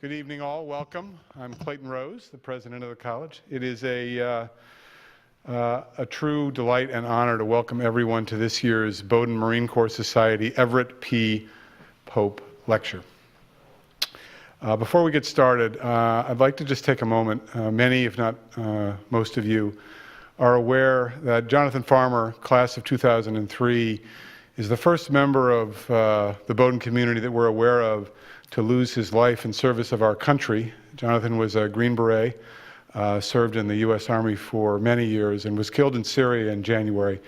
Good evening, all. Welcome. I'm Clayton Rose, the president of the college. It is a true delight and honor to welcome everyone to this year's Bowdoin Marine Corps Society Everett P. Pope Lecture. Before we get started, I'd like to just take a moment. Many, if not most of you, are aware that Jonathan Farmer, class of 2003, is the first member of the Bowdoin community that we're aware of to lose his life in service of our country. Jonathan was a Green Beret, served in the U.S. Army for many years, and was killed in Syria in January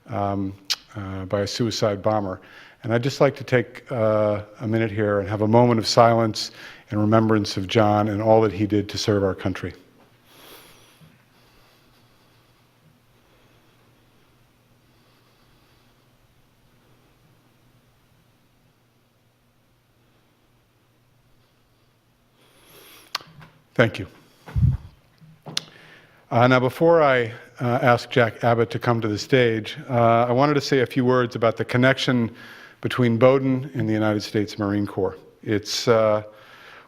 by a suicide bomber. And I'd just like to take a minute here and have a moment of silence in remembrance of John and all that he did to serve our country. Thank you. Now, before I ask Jack Abbott to come to the stage, I wanted to say a few words about the connection between Bowdoin and the United States Marine Corps. It's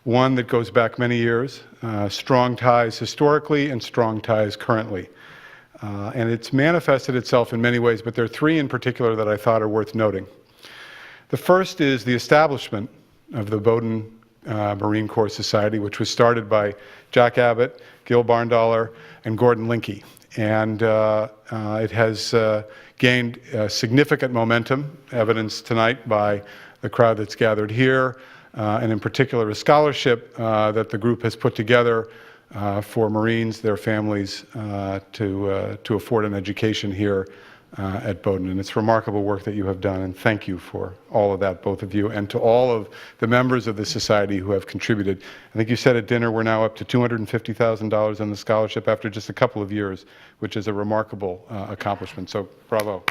one that goes back many years, strong ties historically and strong ties currently. And it's manifested itself in many ways, but there are three in particular that I thought are worth noting. The first is the establishment of the Bowdoin Marine Corps Society, which was started by Jack Abbott, Gil Barndollar, and Gordon Linke. And it has gained significant momentum, evidenced tonight by the crowd that's gathered here, and in particular a scholarship that the group has put together for Marines, their families, to afford an education here at Bowdoin. And it's remarkable work that you have done, and thank you for all of that, both of you, and to all of the members of the society who have contributed. I think you said at dinner we're now up to $250,000 on the scholarship after just a couple of years, which is a remarkable accomplishment, so bravo.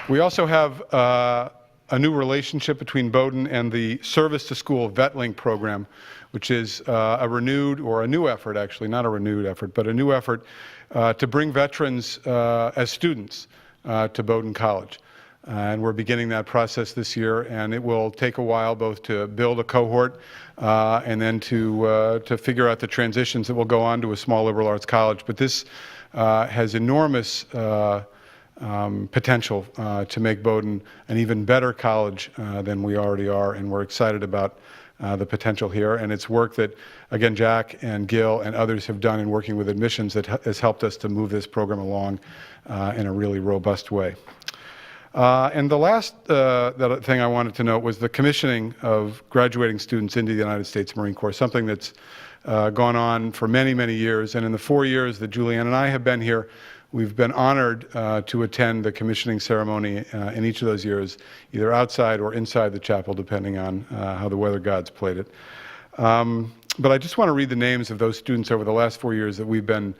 We also have a new relationship between Bowdoin and the Service to School VetLink program, which is a renewed, or a new effort actually, not a renewed effort, but a new effort to bring veterans as students to Bowdoin College. And we're beginning that process this year, and it will take a while both to build a cohort and then to figure out the transitions that will go on to a small liberal arts college. But this has enormous potential to make Bowdoin an even better college than we already are, and we're excited about the potential here. And it's work that, again, Jack and Gil and others have done in working with admissions that has helped us to move this program along in a really robust way. And the last thing I wanted to note was the commissioning of graduating students into the United States Marine Corps, something that's gone on for many, many years. And in the 4 years that Julianne and I have been here, we've been honored to attend the commissioning ceremony in each of those years, either outside or inside the chapel, depending on how the weather gods played it. But I just want to read the names of those students over the last 4 years that we've been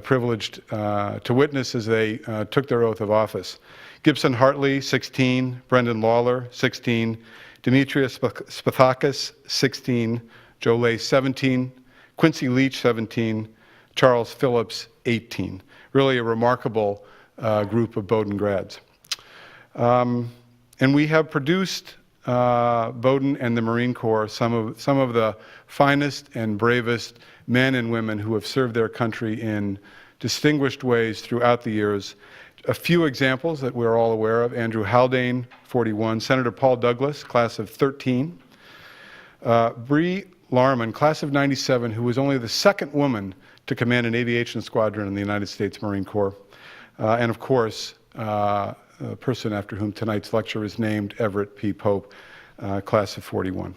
privileged to witness as they took their oath of office. Gibson Hartley, 16. Brendan Lawler, 16. Demetrius Spathakis, 16. Joe Lay, 17. Quincy Leach, 17. Charles Phillips, 18. Really a remarkable group of Bowdoin grads. And we have produced Bowdoin and the Marine Corps, some of the finest and bravest men and women who have served their country in distinguished ways throughout the years. A few examples that we're all aware of: Andrew Haldane, 41, Senator Paul Douglas, class of 13, Bree Larman, class of 97, who was only the second woman to command an aviation squadron in the United States Marine Corps, and of course, the person after whom tonight's lecture is named, Everett P. Pope, class of 41.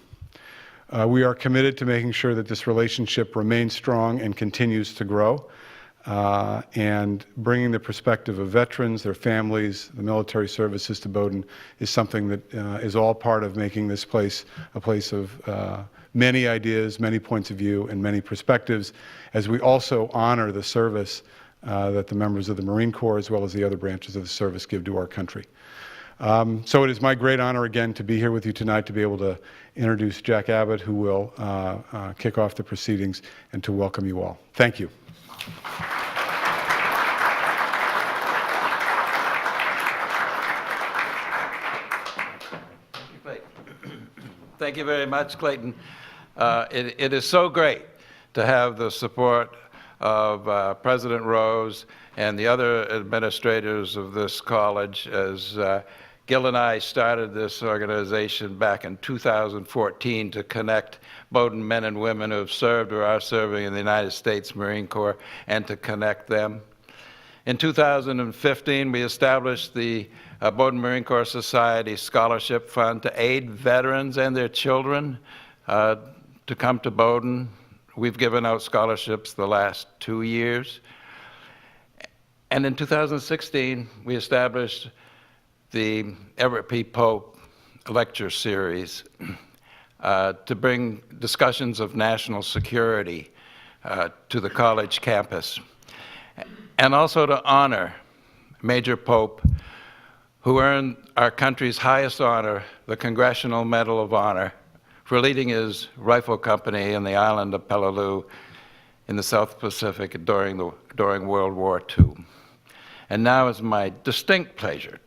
We are committed to making sure that this relationship remains strong and continues to grow, and bringing the perspective of veterans, their families, the military services to Bowdoin is something that is all part of making this place a place of many ideas, many points of view, and many perspectives, as we also honor the service that the members of the Marine Corps, as well as the other branches of the service, give to our country. So it is my great honor again to be here with you tonight, to be able to introduce Jack Abbott, who will kick off the proceedings, and to welcome you all. Thank you. Thank you very much, Clayton. It is so great to have the support of President Rose and the other administrators of this college as Gil and I started this organization back in 2014 to connect Bowdoin men and women who have served or are serving in the United States Marine Corps and to connect them. In 2015, we established the Bowdoin Marine Corps Society Scholarship Fund to aid veterans and their children to come to Bowdoin. We've given out scholarships the last 2 years. And in 2016, we established the Everett P. lecture series to bring discussions of national security to the college campus, and also to honor Major Pope, who earned our country's highest honor, the Congressional Medal of Honor, for leading his rifle company in the island of Peleliu in the South Pacific during World War II. And now it's my distinct pleasure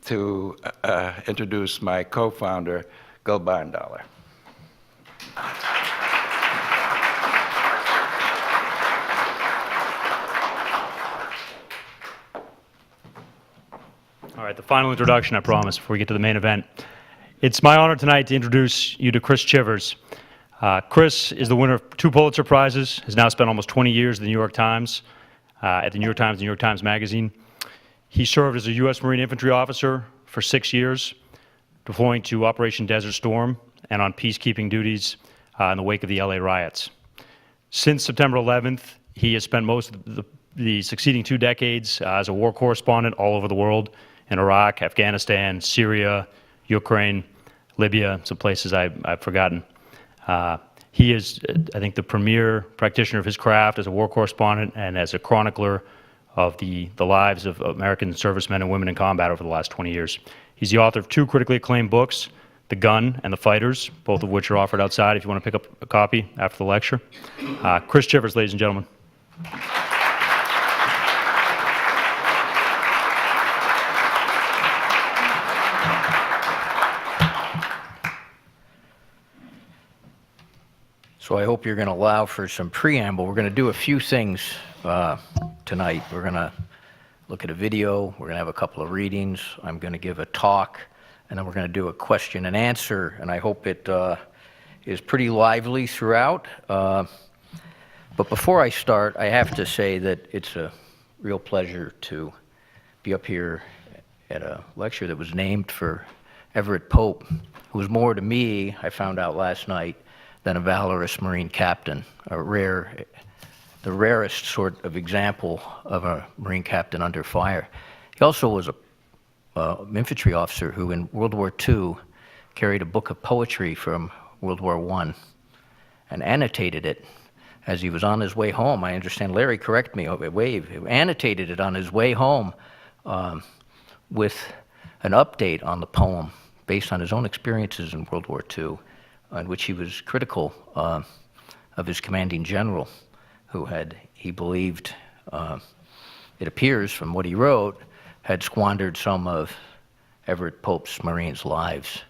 to introduce my co-founder, Gil Barndollar. All right, the final introduction, I promise, before we get to the main event. It's my honor tonight to introduce you to Chris Chivers. Chris is the winner of 2 Pulitzer Prizes, has now spent almost 20 years at the New York Times, New York Times Magazine. He served as a U.S. Marine infantry officer for 6 years, deploying to Operation Desert Storm and on peacekeeping duties in the wake of the LA riots. Since September 11th, he has spent most of the succeeding 2 decades as a war correspondent all over the world, in Iraq, Afghanistan, Syria, Ukraine, Libya, some places I've forgotten. He is, I think, the premier practitioner of his craft as a war correspondent and as a chronicler of the lives of American servicemen and women in combat over the last 20 years. He's the author of 2 critically acclaimed books, The Gun and The Fighters, both of which are offered outside if you want to pick up a copy after the lecture. Chris Chivers, ladies and gentlemen. So I hope you're going to allow for some preamble. We're going to do a few things tonight. We're going to look at a video. We're going to have a couple of readings. I'm going to give a talk, and then we're going to do a question and answer. And I hope it is pretty lively throughout. But before I start, I have to say that it's a real pleasure to be up here at a lecture that was named for Everett Pope, who was more to me, I found out last night, than a valorous Marine captain, the rarest sort of example of a Marine captain under fire. He also was an infantry officer who in World War II carried a book of poetry from World War I and annotated it as he was on his way home. I understand, Larry, correct me, annotated it on his way home with an update on the poem based on his own experiences in World War II, in which he was critical of his commanding general, who had, he believed, it appears from what he wrote, had squandered some of Everett Pope's Marines' lives.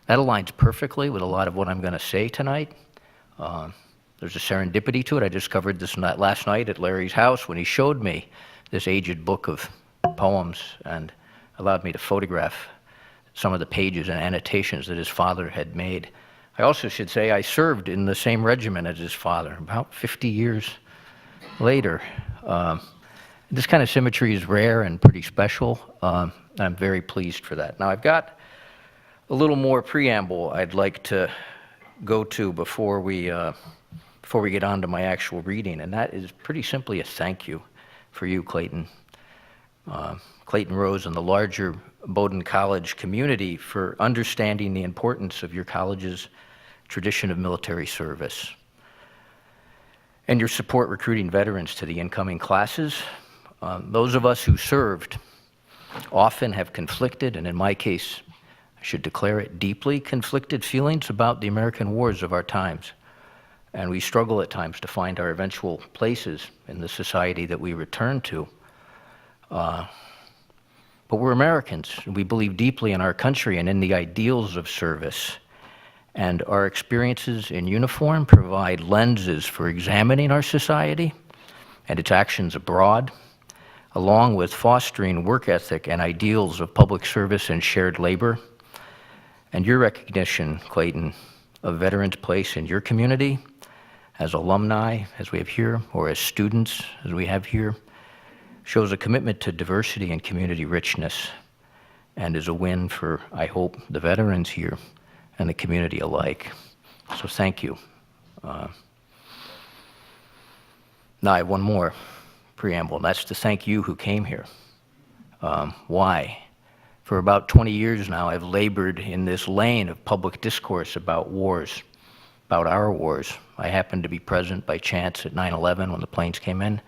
That aligns perfectly with a lot of what I'm going to say tonight. There's a serendipity to it. I discovered this last night at Larry's house when he showed me this aged book of poems and allowed me to photograph some of the pages and annotations that his father had made. I also should say I served in the same regiment as his father, about 50 years later. This kind of symmetry is rare and pretty special. I'm very pleased for that. Now I've got a little more preamble I'd like to go to before we get on to my actual reading, and that is pretty simply a thank you for you, Clayton. Clayton Rose and the larger Bowdoin College community for understanding the importance of your college's tradition of military service and your support recruiting veterans to the incoming classes. Those of us who served often have conflicted, and in my case, I should declare it, deeply conflicted feelings about the American wars of our times. And we struggle at times to find our eventual places in the society that we return to. But we're Americans, and we believe deeply in our country and in the ideals of service. And our experiences in uniform provide lenses for examining our society and its actions abroad, along with fostering work ethic and ideals of public service and shared labor. And your recognition, Clayton, of veterans' place in your community, as alumni, as we have here, or as students, as we have here, shows a commitment to diversity and community richness, and is a win for, I hope, the veterans here and the community alike. So thank you. Now I have one more preamble, and that's to thank you who came here. Why? For about 20 years now, I've labored in this lane of public discourse about wars, about our wars. I happened to be present by chance at 9/11 when the planes came in,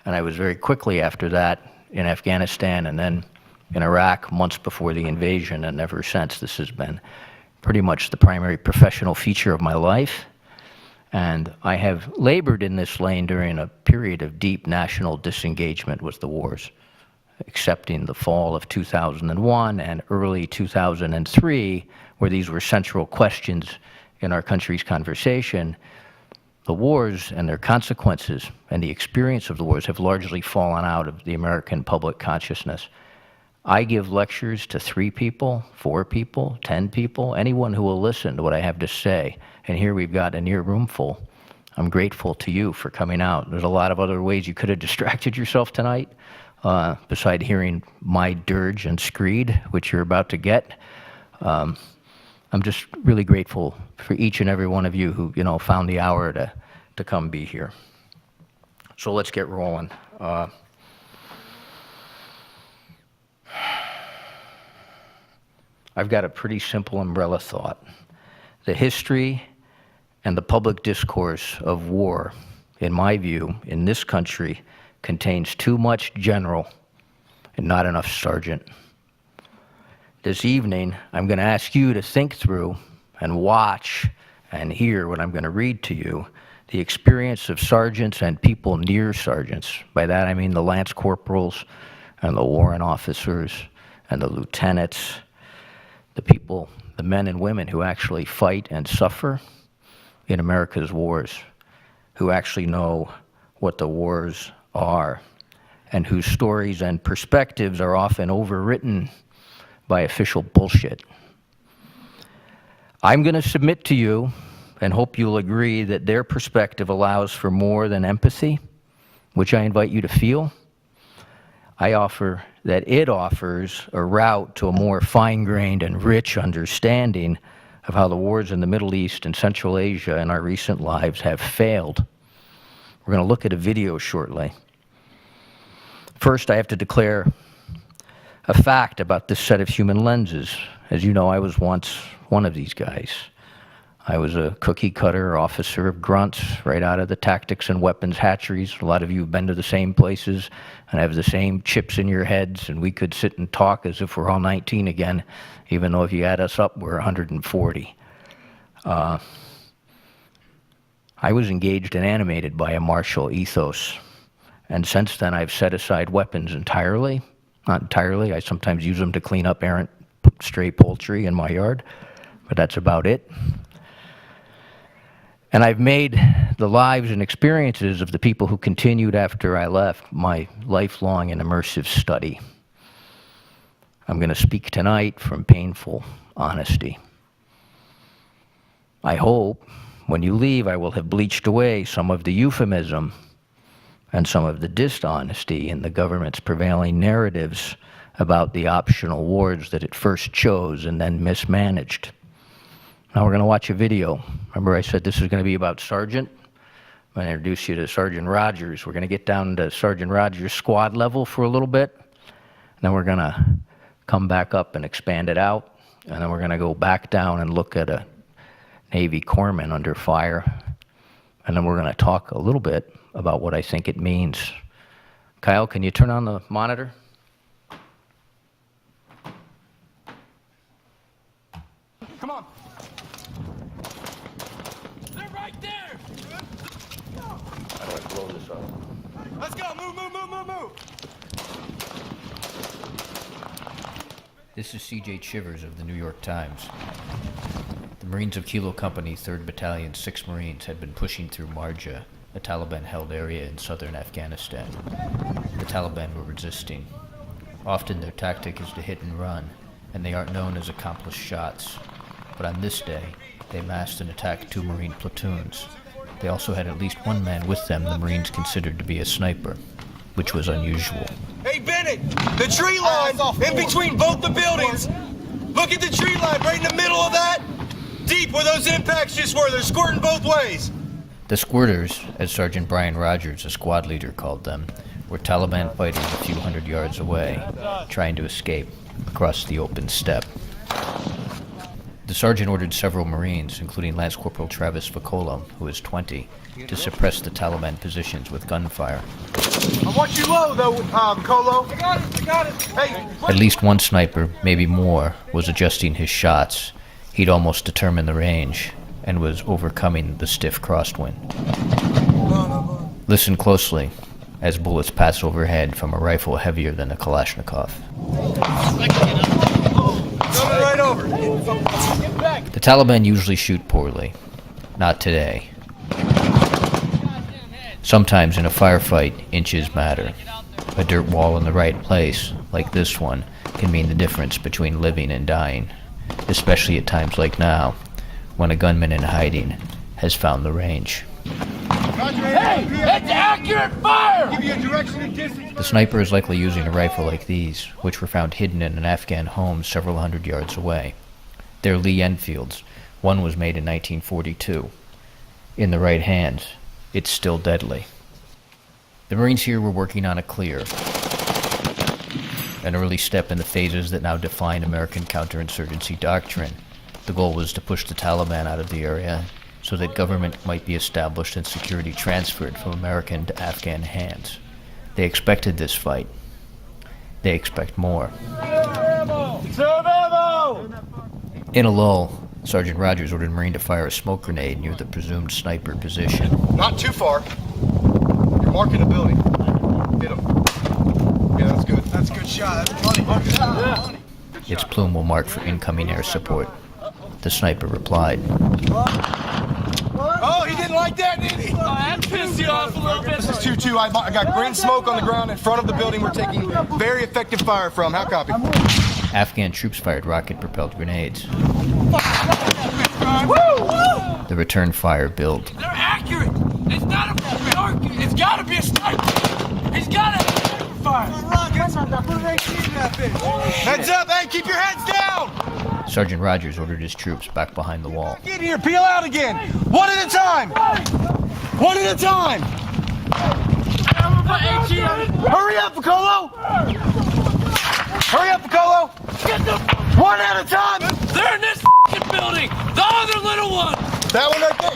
and I was very quickly after that in Afghanistan and then in Iraq months before the invasion, and ever since this has been pretty much the primary professional feature of my life. And I have labored in this lane during a period of deep national disengagement with the wars, excepting the fall of 2001 and early 2003, where these were central questions in our country's conversation. The wars and their consequences and the experience of the wars have largely fallen out of the American public consciousness. I give lectures to 3 people, 4 people, 10 people, anyone who will listen to what I have to say. And here we've got a near room full. I'm grateful to you for coming out. There's a lot of other ways you could have distracted yourself tonight, beside hearing my dirge and screed, which you're about to get. I'm just really grateful for each and every one of you who, found the hour to come be here. So let's get rolling. I've got a pretty simple umbrella thought. The history and the public discourse of war, in my view, in this country, contains too much general and not enough sergeant. This evening, I'm going to ask you to think through and watch and hear what I'm going to read to you, the experience of sergeants and people near sergeants. By that I mean the lance corporals and the warrant officers and the lieutenants, the people, the men and women who actually fight and suffer in America's wars, who actually know what the wars are, and whose stories and perspectives are often overwritten by official bullshit. I'm going to submit to you, and hope you'll agree, that their perspective allows for more than empathy, which I invite you to feel. I offer that it offers a route to a more fine-grained and rich understanding of how the wars in the Middle East and Central Asia in our recent lives have failed. We're going to look at a video shortly. First, I have to declare a fact about this set of human lenses. As you know, I was once one of these guys. I was a cookie-cutter officer of grunts right out of the tactics and weapons hatcheries. A lot of you have been to the same places and have the same chips in your heads, and we could sit and talk as if we're all 19 again, even though if you add us up, we're 140. I was engaged and animated by a martial ethos, and since then I've set aside weapons entirely. Not entirely, I sometimes use them to clean up errant stray poultry in my yard, but that's about it. And I've made the lives and experiences of the people who continued after I left my lifelong and immersive study. I'm going to speak tonight from painful honesty. I hope when you leave I will have bleached away some of the euphemism and some of the dishonesty in the government's prevailing narratives about the optional wars that it first chose and then mismanaged. Now we're going to watch a video. Remember I said this is going to be about Sergeant? I'm going to introduce you to Sergeant Rogers. We're going to get down to Sergeant Rogers' squad level for a little bit. And then we're going to come back up and expand it out. And then we're going to go back down and look at a Navy corpsman under fire. And then we're going to talk a little bit about what I think it means. Kyle, can you turn on the monitor? Come on. They're right there. How do I blow this up? Let's go. Move, move, move, move, move. This is C.J. Chivers of the New York Times. The Marines of Kilo Company, 3rd Battalion, 6 Marines had been pushing through Marja, a Taliban-held area in southern Afghanistan. The Taliban were resisting. Often their tactic is to hit and run, and they aren't known as accomplished shots. But on this day, they massed and attacked 2 Marine platoons. They also had at least one man with them the Marines considered to be a sniper, which was unusual. Hey, Bennett, the tree line in between both the buildings. Look at the tree line right in the middle of that. Deep where those impacts just were. They're squirting both ways. The squirters, as Sergeant Brian Rogers, a squad leader, called them, were Taliban fighters a few hundred yards away, trying to escape across the open steppe. The sergeant ordered several Marines, including Lance Corporal Travis Vaccolo, who was 20, to suppress the Taliban positions with gunfire. I want you low, though, Colo. I got it. Hey. At least one sniper, maybe more, was adjusting his shots. He'd almost determined the range and was overcoming the stiff crosswind. Listen closely as bullets pass overhead from a rifle heavier than a Kalashnikov. Coming right over. The Taliban usually shoot poorly. Not today. Sometimes in a firefight, inches matter. A dirt wall in the right place, like this one, can mean the difference between living and dying, especially at times like now, when a gunman in hiding has found the range. Hey, that's accurate fire! Give you a direction and distance. The sniper is likely using a rifle like these, which were found hidden in an Afghan home several hundred yards away. They're Lee Enfields. One was made in 1942. In the right hand, it's still deadly. The Marines here were working on a clear, an early step in the phases that now define American counterinsurgency doctrine. The goal was to push the Taliban out of the area so that government might be established and security transferred from American to Afghan hands. They expected this fight. They expect more. In a lull, Sergeant Rogers ordered a Marine to fire a smoke grenade near the presumed sniper position. Not too far. You're marking a building. Hit him. Yeah, that's good. That's a good shot. That's money. Its plume will mark for incoming air support. The sniper replied. Oh, he didn't like that, did he? That pissed you off a little bit. This is 2-2. I got green smoke on the ground in front of the building we're taking very effective fire from. How copy? Afghan troops fired rocket-propelled grenades. The return fire built. They're accurate. It's not a target. It's got to be a sniper. He's got to fire. Heads up, hey, keep your heads down. Sergeant Rogers ordered his troops back behind the wall. Get here, peel out again. One at a time. One at a time. Hurry up, Vaccolo. Hurry up, Vaccolo. One at a time. They're in this building. The other little one. That one right there.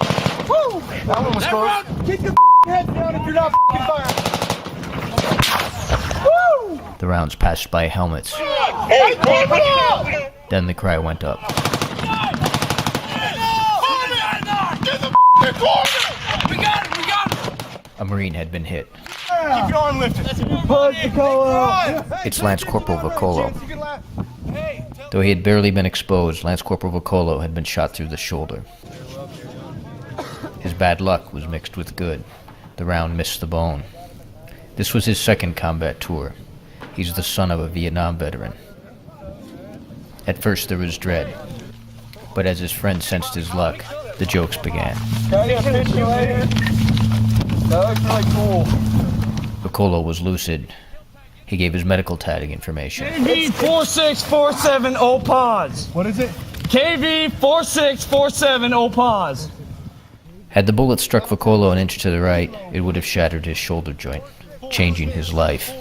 Woo. That one was close. Keep your head down if you're not firing. Woo. The rounds passed by helmets. Then the cry went up. A Marine had been hit. Keep your arm lifted. It's Lance Corporal Vaccolo. Though he had barely been exposed, Lance Corporal Vaccolo had been shot through the shoulder. His bad luck was mixed with good. The round missed the bone. This was his second combat tour. He's the son of a Vietnam veteran. At first there was dread, but as his friend sensed his luck, the jokes began. That looks really cool. Vaccolo was lucid. He gave his medical tagging information. KV 4647 OPAWS. What is it? KV 4647 OPAWS. Had the bullet struck Vaccolo an inch to the right, it would have shattered his shoulder joint, changing his life.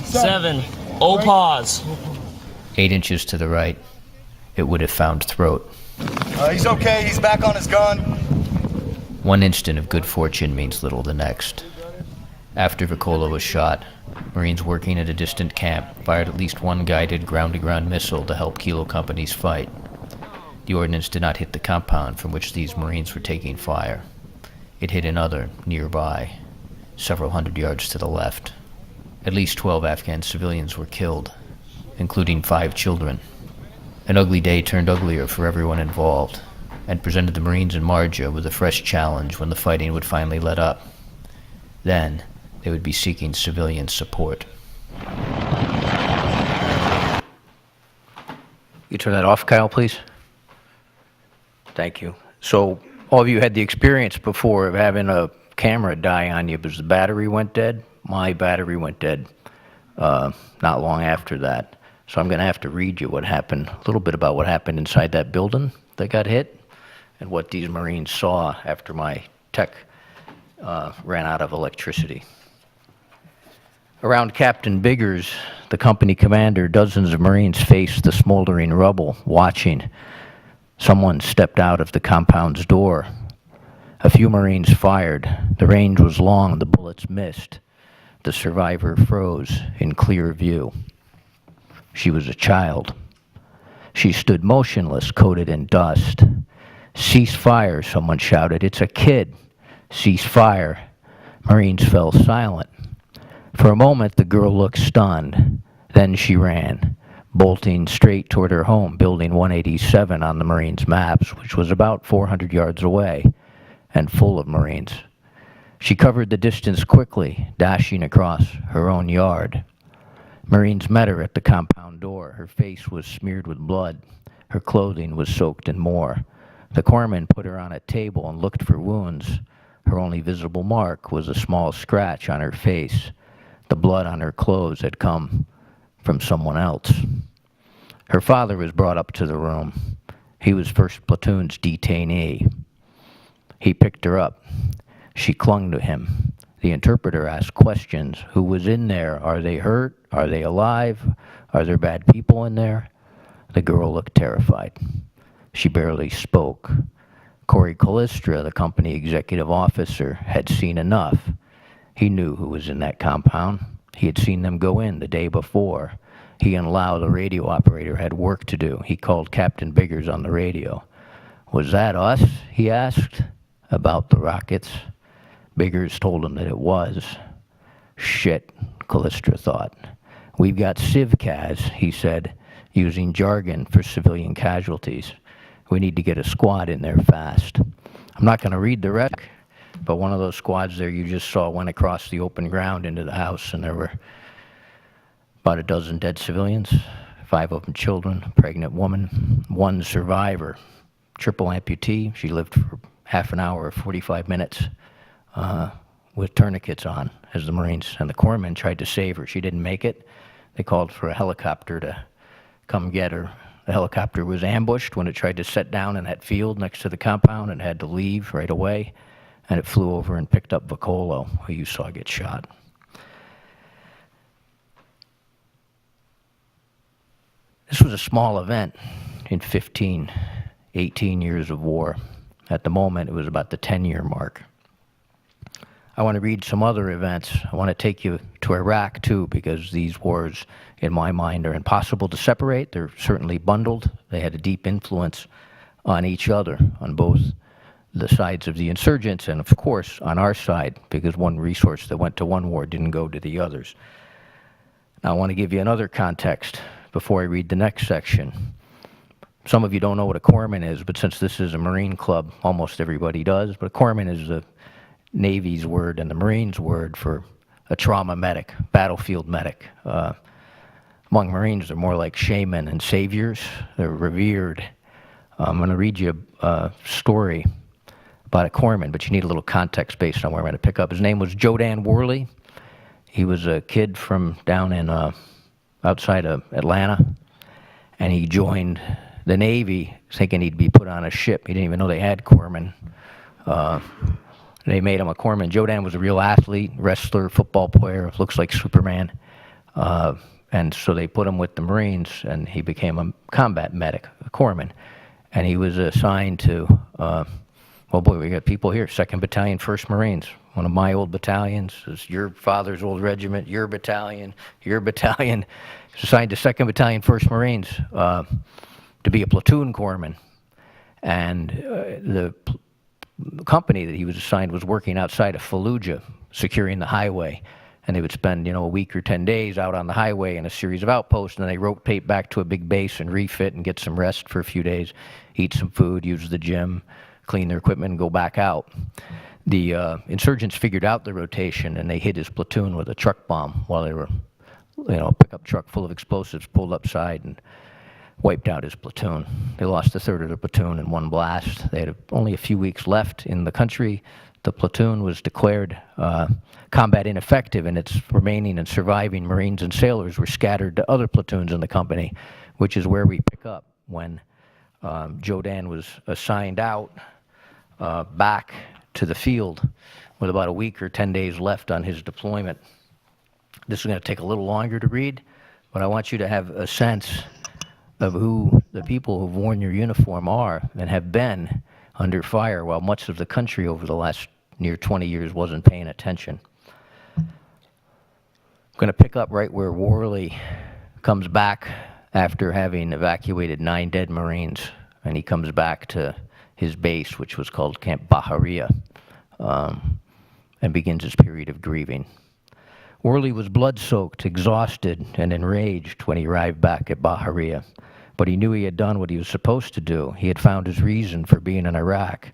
7 OPAWS. 8 inches to the right, it would have found throat. He's okay. He's back on his gun. 1 instant of good fortune means little the next. After Vaccolo was shot, Marines working at a distant camp fired at least one guided ground-to-ground missile to help Kilo Company's fight. The ordnance did not hit the compound from which these Marines were taking fire. It hit another, nearby, several hundred yards to the left. At least 12 Afghan civilians were killed, including 5 children. An ugly day turned uglier for everyone involved and presented the Marines in Marja with a fresh challenge when the fighting would finally let up. Then, they would be seeking civilian support. You turn that off, Kyle, please? Thank you. So, all of you had the experience before of having a camera die on you because the battery went dead. My battery went dead not long after that. So I'm going to have to read you what happened, a little bit about what happened inside that building that got hit and what these Marines saw after my tech ran out of electricity. Around Captain Biggers, the company commander, dozens of Marines faced the smoldering rubble, watching. Someone stepped out of the compound's door. A few Marines fired. The range was long, the bullets missed. The survivor froze in clear view. She was a child. She stood motionless, coated in dust. "Cease fire," someone shouted. "It's a kid. Cease fire." Marines fell silent. For a moment, the girl looked stunned. Then she ran, bolting straight toward her home, Building 187 on the Marines' maps, which was about 400 yards away and full of Marines. She covered the distance quickly, dashing across her own yard. Marines met her at the compound door. Her face was smeared with blood. Her clothing was soaked in more. The corpsman put her on a table and looked for wounds. Her only visible mark was a small scratch on her face. The blood on her clothes had come from someone else. Her father was brought up to the room. He was 1st Platoon's detainee. He picked her up. She clung to him. The interpreter asked questions. Who was in there? Are they hurt? Are they alive? Are there bad people in there? The girl looked terrified. She barely spoke. Corey Callistra, the company executive officer, had seen enough. He knew who was in that compound. He had seen them go in the day before. He and Lau, the radio operator, had work to do. He called Captain Biggers on the radio. "Was that us?" he asked. "About the rockets." Biggers told him that it was. "Shit," Callistra thought. "We've got CivCas," he said, using jargon for civilian casualties. "We need to get a squad in there fast." I'm not going to read the rest, but one of those squads there you just saw went across the open ground into the house, and there were about a dozen dead civilians, 5 of them children, a pregnant woman, 1 survivor, triple amputee. She lived for half an hour or 45 minutes with tourniquets on as the Marines and the corpsmen tried to save her. She didn't make it. They called for a helicopter to come get her. The helicopter was ambushed when it tried to set down in that field next to the compound and had to leave right away. And it flew over and picked up Vocolo, who you saw get shot. This was a small event in 15, 18 years of war. At the moment, it was about the 10-year mark. I want to read some other events. I want to take you to Iraq, too, because these wars, in my mind, are impossible to separate. They're certainly bundled. They had a deep influence on each other, on both the sides of the insurgents and, of course, on our side, because one resource that went to one war didn't go to the others. Now, I want to give you another context before I read the next section. Some of you don't know what a corpsman is, but since this is a Marine club, almost everybody does. But a corpsman is the Navy's word and the Marines' word for a trauma medic, battlefield medic. Among Marines, they're more like shaman and saviors. They're revered. I'm going to read you a story about a corpsman, but you need a little context based on where I'm going to pick up. His name was Dan Worley. He was a kid from down in outside of Atlanta, and he joined the Navy thinking he'd be put on a ship. He didn't even know they had corpsmen. They made him a corpsman. Dan was a real athlete, wrestler, football player, looks like Superman. And so they put him with the Marines, and he became a combat medic, a corpsman. And he was assigned to, well, boy, we got people here, 2nd Battalion, 1st Marines. One of my old battalions is your father's old regiment, your battalion. He was assigned to 2nd Battalion, 1st Marines to be a platoon corpsman. And the company that he was assigned was working outside of Fallujah, securing the highway. and they would spend, a week or 10 days out on the highway in a series of outposts, and then they rotate back to a big base and refit and get some rest for a few days, eat some food, use the gym, clean their equipment, and go back out. The insurgents figured out the rotation, and they hit his platoon with a truck bomb while they were, a pickup truck full of explosives pulled upside and wiped out his platoon. They lost a third of their platoon in one blast. They had only a few weeks left in the country. The platoon was declared combat ineffective, and its remaining and surviving Marines and sailors were scattered to other platoons in the company, which is where we pick up when Joe Dan was assigned out back to the field with about a week or 10 days left on his deployment. This is going to take a little longer to read, but I want you to have a sense of who the people who've worn your uniform are and have been under fire while much of the country over the last near 20 years wasn't paying attention. I'm going to pick up right where Whirly comes back after having evacuated 9 dead Marines, and he comes back to his base, which was called Camp Bahariya, and begins his period of grieving. Whirly was blood-soaked, exhausted, and enraged when he arrived back at Bahariya, but he knew he had done what he was supposed to do. He had found his reason for being in Iraq.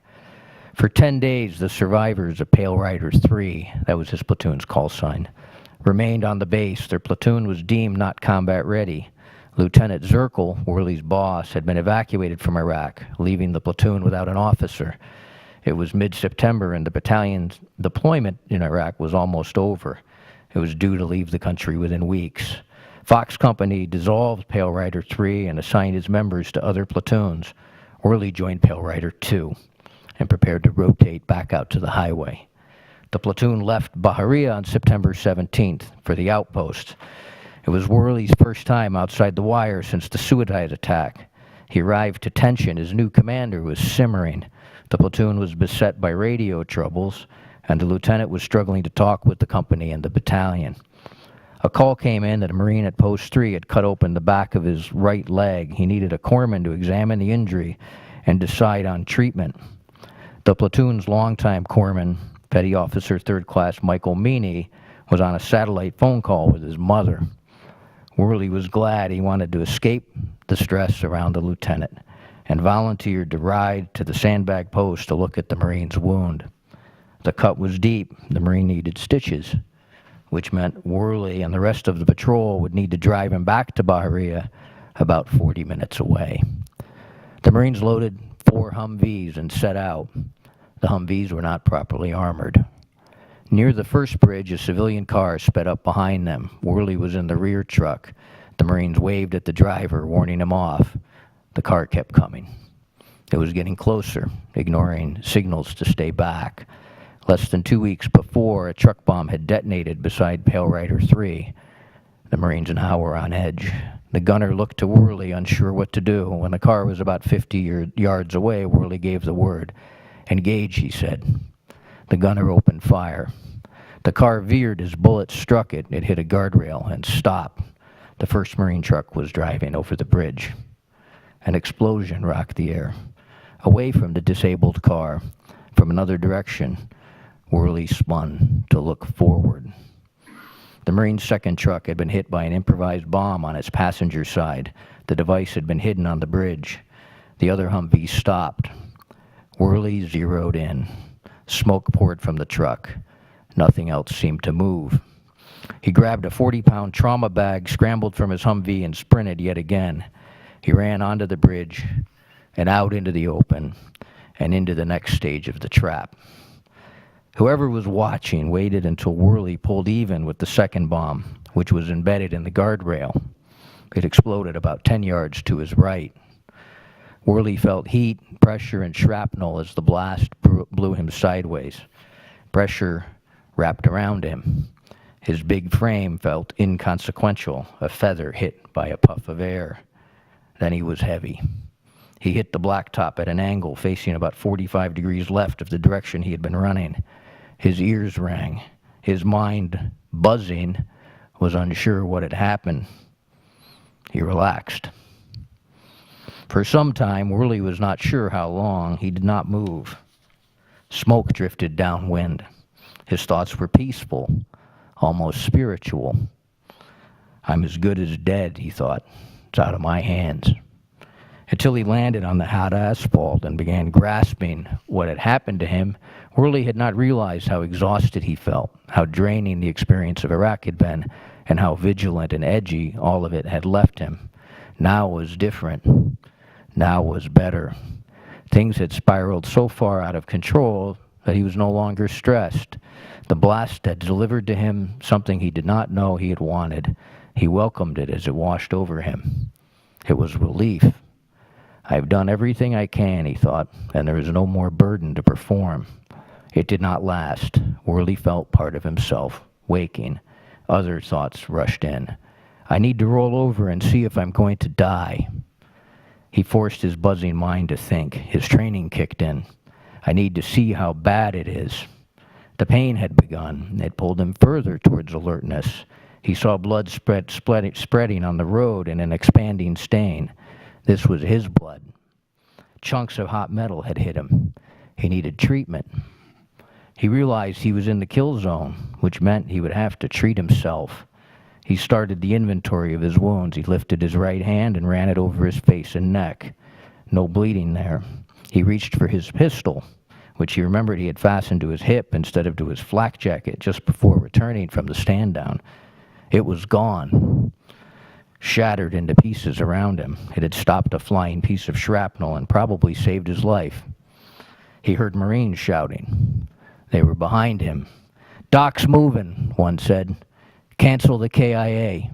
For 10 days, the survivors of Pale Rider 3, that was his platoon's call sign, remained on the base. Their platoon was deemed not combat ready. Lieutenant Zirkle, Whirly's boss, had been evacuated from Iraq, leaving the platoon without an officer. It was mid-September, and the battalion's deployment in Iraq was almost over. It was due to leave the country within weeks. Fox Company dissolved Pale Rider 3 and assigned its members to other platoons. Whirly joined Pale Rider 2 and prepared to rotate back out to the highway. The platoon left Bahariya on September 17th for the outpost. It was Whirly's first time outside the wire since the suicide attack. He arrived to tension. His new commander was simmering. The platoon was beset by radio troubles, and the lieutenant was struggling to talk with the company and the battalion. A call came in that a Marine at Post 3 had cut open the back of his right leg. He needed a corpsman to examine the injury and decide on treatment. The platoon's longtime corpsman, Petty Officer 3rd Class Michael Meany, was on a satellite phone call with his mother. Whirly was glad. He wanted to escape the stress around the lieutenant and volunteered to ride to the sandbag post to look at the Marine's wound. The cut was deep. The Marine needed stitches, which meant Whirly and the rest of the patrol would need to drive him back to Bahariya, about 40 minutes away. The Marines loaded 4 Humvees and set out. The Humvees were not properly armored. Near the first bridge, a civilian car sped up behind them. Whirly was in the rear truck. The Marines waved at the driver, warning him off. The car kept coming. It was getting closer, ignoring signals to stay back. Less than 2 weeks before, a truck bomb had detonated beside Pale Rider 3. The Marines now were on edge. The gunner looked to Whirly, unsure what to do. When the car was about 50 yards away, Whirly gave the word. "Engage," he said. The gunner opened fire. The car veered as bullets struck it. It hit a guardrail and stopped. The first Marine truck was driving over the bridge. An explosion rocked the air. Away from the disabled car, from another direction, Whirly spun to look forward. The Marine's second truck had been hit by an improvised bomb on its passenger side. The device had been hidden on the bridge. The other Humvee stopped. Whirly zeroed in. Smoke poured from the truck. Nothing else seemed to move. He grabbed a 40-pound trauma bag, scrambled from his Humvee, and sprinted yet again. He ran onto the bridge and out into the open and into the next stage of the trap. Whoever was watching waited until Whirly pulled even with the second bomb, which was embedded in the guardrail. It exploded about 10 yards to his right. Whirly felt heat, pressure, and shrapnel as the blast blew him sideways. Pressure wrapped around him. His big frame felt inconsequential, a feather hit by a puff of air. Then he was heavy. He hit the blacktop at an angle facing about 45 degrees left of the direction he had been running. His ears rang. His mind, buzzing, was unsure what had happened. He relaxed. For some time, Whirly was not sure how long. He did not move. Smoke drifted downwind. His thoughts were peaceful. almost spiritual. I'm as good as dead, he thought. It's out of my hands. Until he landed on the hot asphalt and began grasping what had happened to him, Whirly had not realized how exhausted he felt, how draining the experience of Iraq had been, and how vigilant and edgy all of it had left him. Now was different. Now was better. Things had spiraled so far out of control that he was no longer stressed. The blast had delivered to him something he did not know he had wanted. He welcomed it as it washed over him. It was relief. I've done everything I can, he thought, and there is no more burden to perform. It did not last. Whirly felt part of himself, waking. Other thoughts rushed in. I need to roll over and see if I'm going to die. He forced his buzzing mind to think. His training kicked in. I need to see how bad it is. The pain had begun. It pulled him further towards alertness. He saw blood spreading on the road in an expanding stain. This was his blood. Chunks of hot metal had hit him. He needed treatment. He realized he was in the kill zone, which meant he would have to treat himself. He started the inventory of his wounds. He lifted his right hand and ran it over his face and neck. No bleeding there. He reached for his pistol, which he remembered he had fastened to his hip instead of to his flak jacket just before returning from the stand down. It was gone, shattered into pieces around him. It had stopped a flying piece of shrapnel and probably saved his life. He heard Marines shouting. They were behind him. "Doc's moving," one said. "Cancel the KIA."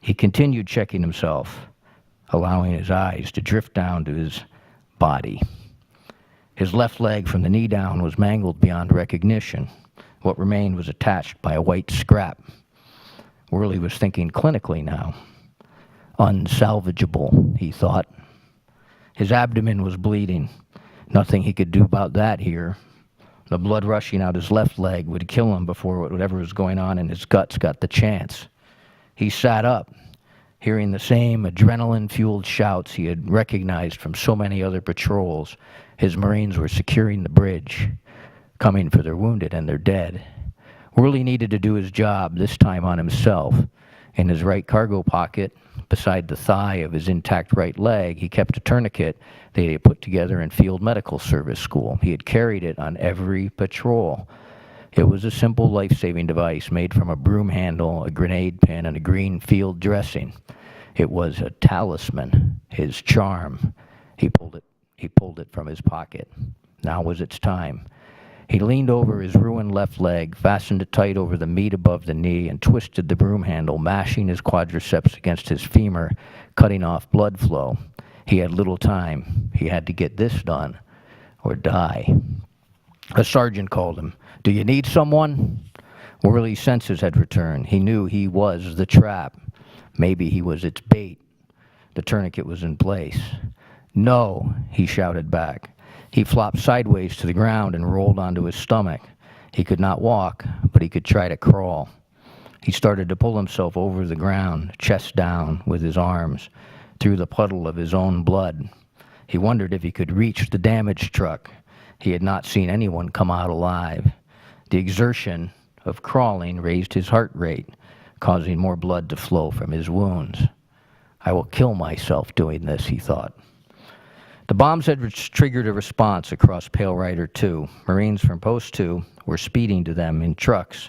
He continued checking himself, allowing his eyes to drift down to his body. His left leg from the knee down was mangled beyond recognition. What remained was attached by a white scrap. Whirly was thinking clinically now. Unsalvageable, he thought. His abdomen was bleeding. Nothing he could do about that here. The blood rushing out his left leg would kill him before whatever was going on in his guts got the chance. He sat up, hearing the same adrenaline-fueled shouts he had recognized from so many other patrols. His Marines were securing the bridge, coming for their wounded and their dead. Whirly needed to do his job, this time on himself. In his right cargo pocket, beside the thigh of his intact right leg, he kept a tourniquet they had put together in Field Medical Service School. He had carried it on every patrol. It was a simple life-saving device made from a broom handle, a grenade pin, and a green field dressing. It was a talisman, his charm. He pulled it from his pocket. Now was its time. He leaned over his ruined left leg, fastened it tight over the meat above the knee, and twisted the broom handle, mashing his quadriceps against his femur, cutting off blood flow. He had little time. He had to get this done or die. A sergeant called him. "Do you need someone?" Whirly's senses had returned. He knew he was the trap. Maybe he was its bait. The tourniquet was in place. "No," he shouted back. He flopped sideways to the ground and rolled onto his stomach. He could not walk, but he could try to crawl. He started to pull himself over the ground, chest down, with his arms, through the puddle of his own blood. He wondered if he could reach the damaged truck. He had not seen anyone come out alive. The exertion of crawling raised his heart rate, causing more blood to flow from his wounds. "I will kill myself doing this," he thought. The bombs had triggered a response across Pale Rider 2. Marines from Post 2 were speeding to them in trucks.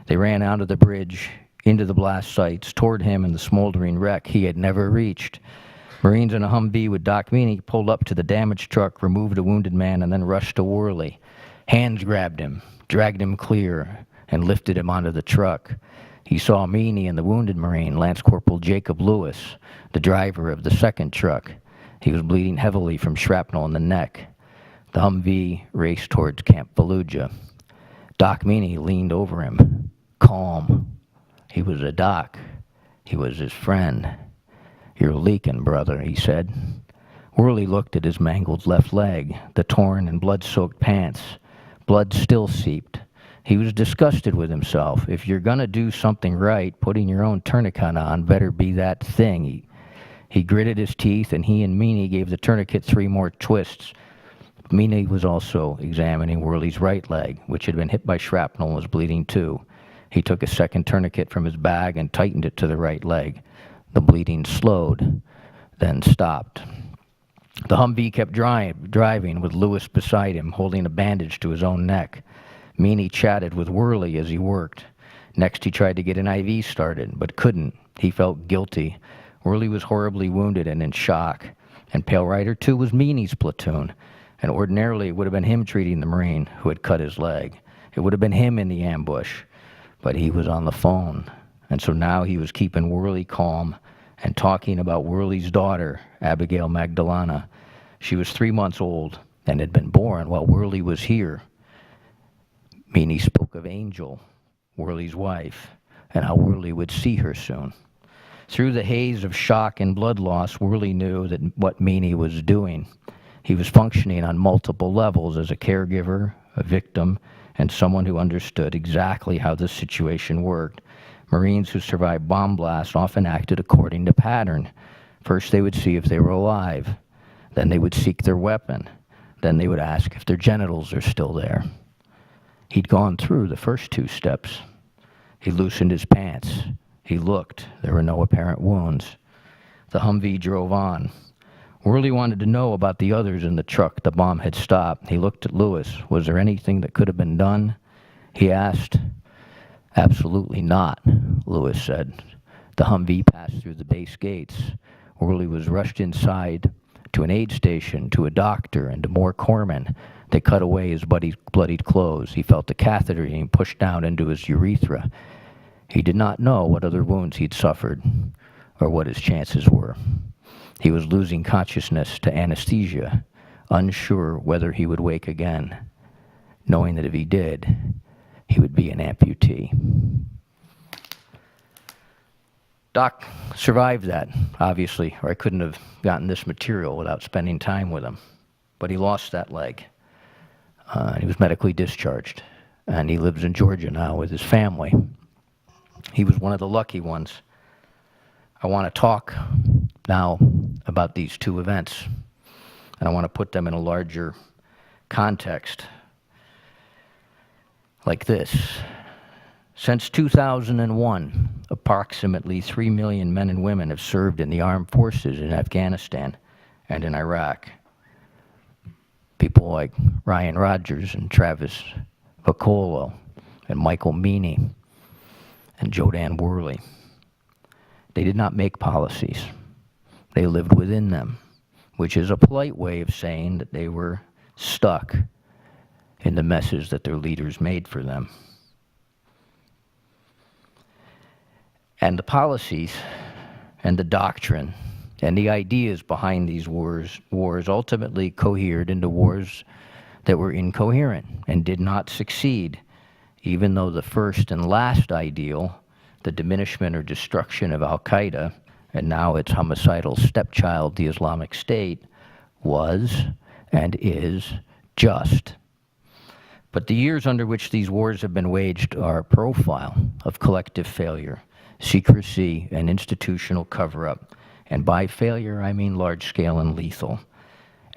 They ran out of the bridge, into the blast sites, toward him and the smoldering wreck he had never reached. Marines in a Humvee with Doc Meany pulled up to the damaged truck, removed a wounded man, and then rushed to Whirly. Hands grabbed him, dragged him clear, and lifted him onto the truck. He saw Meany and the wounded Marine, Lance Corporal Jacob Lewis, the driver of the second truck. He was bleeding heavily from shrapnel in the neck. The Humvee raced towards Camp Fallujah. Doc Meany leaned over him, calm. He was a doc. He was his friend. "You're leaking, brother," he said. Whirly looked at his mangled left leg, the torn and blood-soaked pants. Blood still seeped. He was disgusted with himself. If you're gonna do something right, putting your own tourniquet on better be that thing. He gritted his teeth, and he and Meany gave the tourniquet 3 more twists. Meany was also examining Whirly's right leg, which had been hit by shrapnel and was bleeding too. He took a second tourniquet from his bag and tightened it to the right leg. The bleeding slowed, then stopped. The Humvee kept driving with Lewis beside him, holding a bandage to his own neck. Meany chatted with Whirly as he worked. Next, he tried to get an IV started, but couldn't. He felt guilty. Whirly was horribly wounded and in shock. And Pale Rider 2 was Meany's platoon. And ordinarily, it would have been him treating the Marine who had cut his leg. It would have been him in the ambush. But he was on the phone. And so now he was keeping Whirly calm and talking about Whirly's daughter, Abigail Magdalena. She was 3 months old and had been born while Whirly was here. Meany spoke of Angel, Whirly's wife, and how Whirly would see her soon. Through the haze of shock and blood loss, Whirly knew that what Meany was doing. He was functioning on multiple levels as a caregiver, a victim, and someone who understood exactly how the situation worked. Marines who survived bomb blasts often acted according to pattern. First, they would see if they were alive. Then they would seek their weapon. Then they would ask if their genitals are still there. He'd gone through the first 2 steps. He loosened his pants. He looked. There were no apparent wounds. The Humvee drove on. Whirly wanted to know about the others in the truck the bomb had stopped. He looked at Lewis. Was there anything that could have been done? He asked. Absolutely not, Lewis said. The Humvee passed through the base gates. Whirly was rushed inside to an aid station, to a doctor, and to more corpsmen. They cut away his bloodied clothes. He felt the catheter being pushed down into his urethra. He did not know what other wounds he'd suffered or what his chances were. He was losing consciousness to anesthesia, unsure whether he would wake again, knowing that if he did, he would be an amputee. Doc survived that, obviously, or I couldn't have gotten this material without spending time with him. But he lost that leg. He was medically discharged, and he lives in Georgia now with his family. He was one of the lucky ones. I want to talk now about these 2 events, and I want to put them in a larger context like this. Since 2001, approximately 3 million men and women have served in the armed forces in Afghanistan and in Iraq. People like Ryan Rogers and Travis Vaccolo and Michael Meany and Dan Worley. They did not make policies. They lived within them, which is a polite way of saying that they were stuck in the messes that their leaders made for them. And the policies and the doctrine and the ideas behind these wars ultimately cohered into wars that were incoherent and did not succeed, even though the first and last ideal, the diminishment or destruction of Al-Qaeda, and now its homicidal stepchild, the Islamic State, was and is just. But the years under which these wars have been waged are a profile of collective failure, secrecy, and institutional cover-up. And by failure, I mean large-scale and lethal.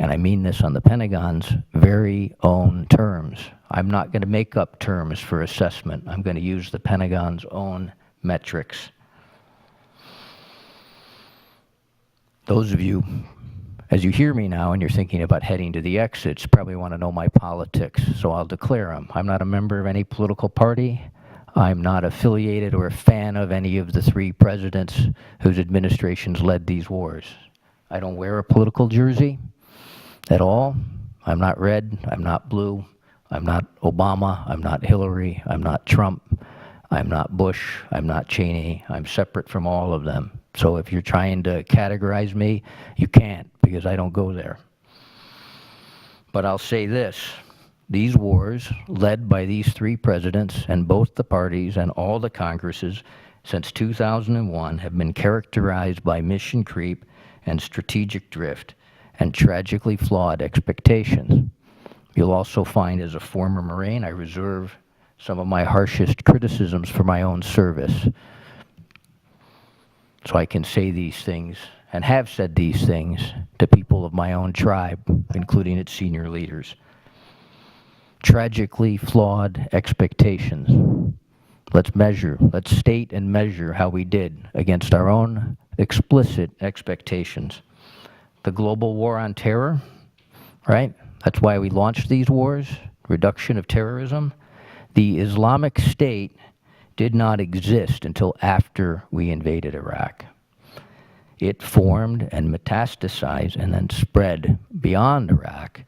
And I mean this on the Pentagon's very own terms. I'm not going to make up terms for assessment. I'm going to use the Pentagon's own metrics. Those of you, as you hear me now and you're thinking about heading to the exits, probably want to know my politics, so I'll declare them. I'm not a member of any political party. I'm not affiliated or a fan of any of the 3 presidents whose administrations led these wars. I don't wear a political jersey at all. I'm not red, I'm not blue, I'm not Obama, I'm not Hillary, I'm not Trump, I'm not Bush, I'm not Cheney. I'm separate from all of them. So if you're trying to categorize me, you can't, because I don't go there. But I'll say this. These wars, led by these 3 presidents and both the parties and all the Congresses since 2001, have been characterized by mission creep and strategic drift and tragically flawed expectations. You'll also find, as a former Marine, I reserve some of my harshest criticisms for my own service. So I can say these things, and have said these things, to people of my own tribe, including its senior leaders. Tragically flawed expectations let's state and measure how we did against our own explicit expectations. The global war on terror, right? That's why we launched these wars, reduction of terrorism. The Islamic State did not exist until after we invaded Iraq. It formed and metastasized and then spread beyond Iraq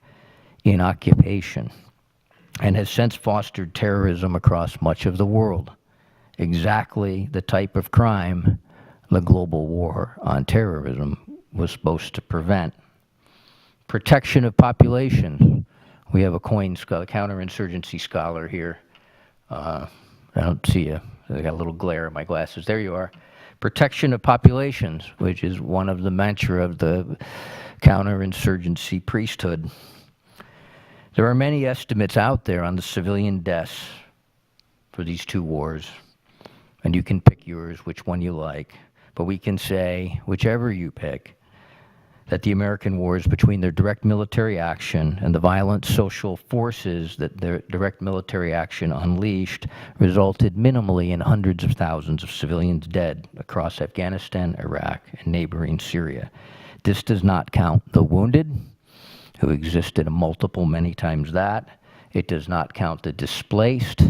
in occupation and has since fostered terrorism across much of the world. Exactly the type of crime the global war on terrorism was supposed to prevent. Protection of populations. We have a counterinsurgency scholar here. I don't see you. I got a little glare in my glasses. There you are. Protection of populations, which is one of the mantra of the counterinsurgency priesthood. There are many estimates out there on the civilian deaths for these two wars, and you can pick yours, which one you like. But we can say, whichever you pick, that the American wars, between their direct military action and the violent social forces that their direct military action unleashed, resulted minimally in hundreds of thousands of civilians dead across Afghanistan, Iraq, and neighboring Syria. This does not count the wounded, who existed many times that. It does not count the displaced,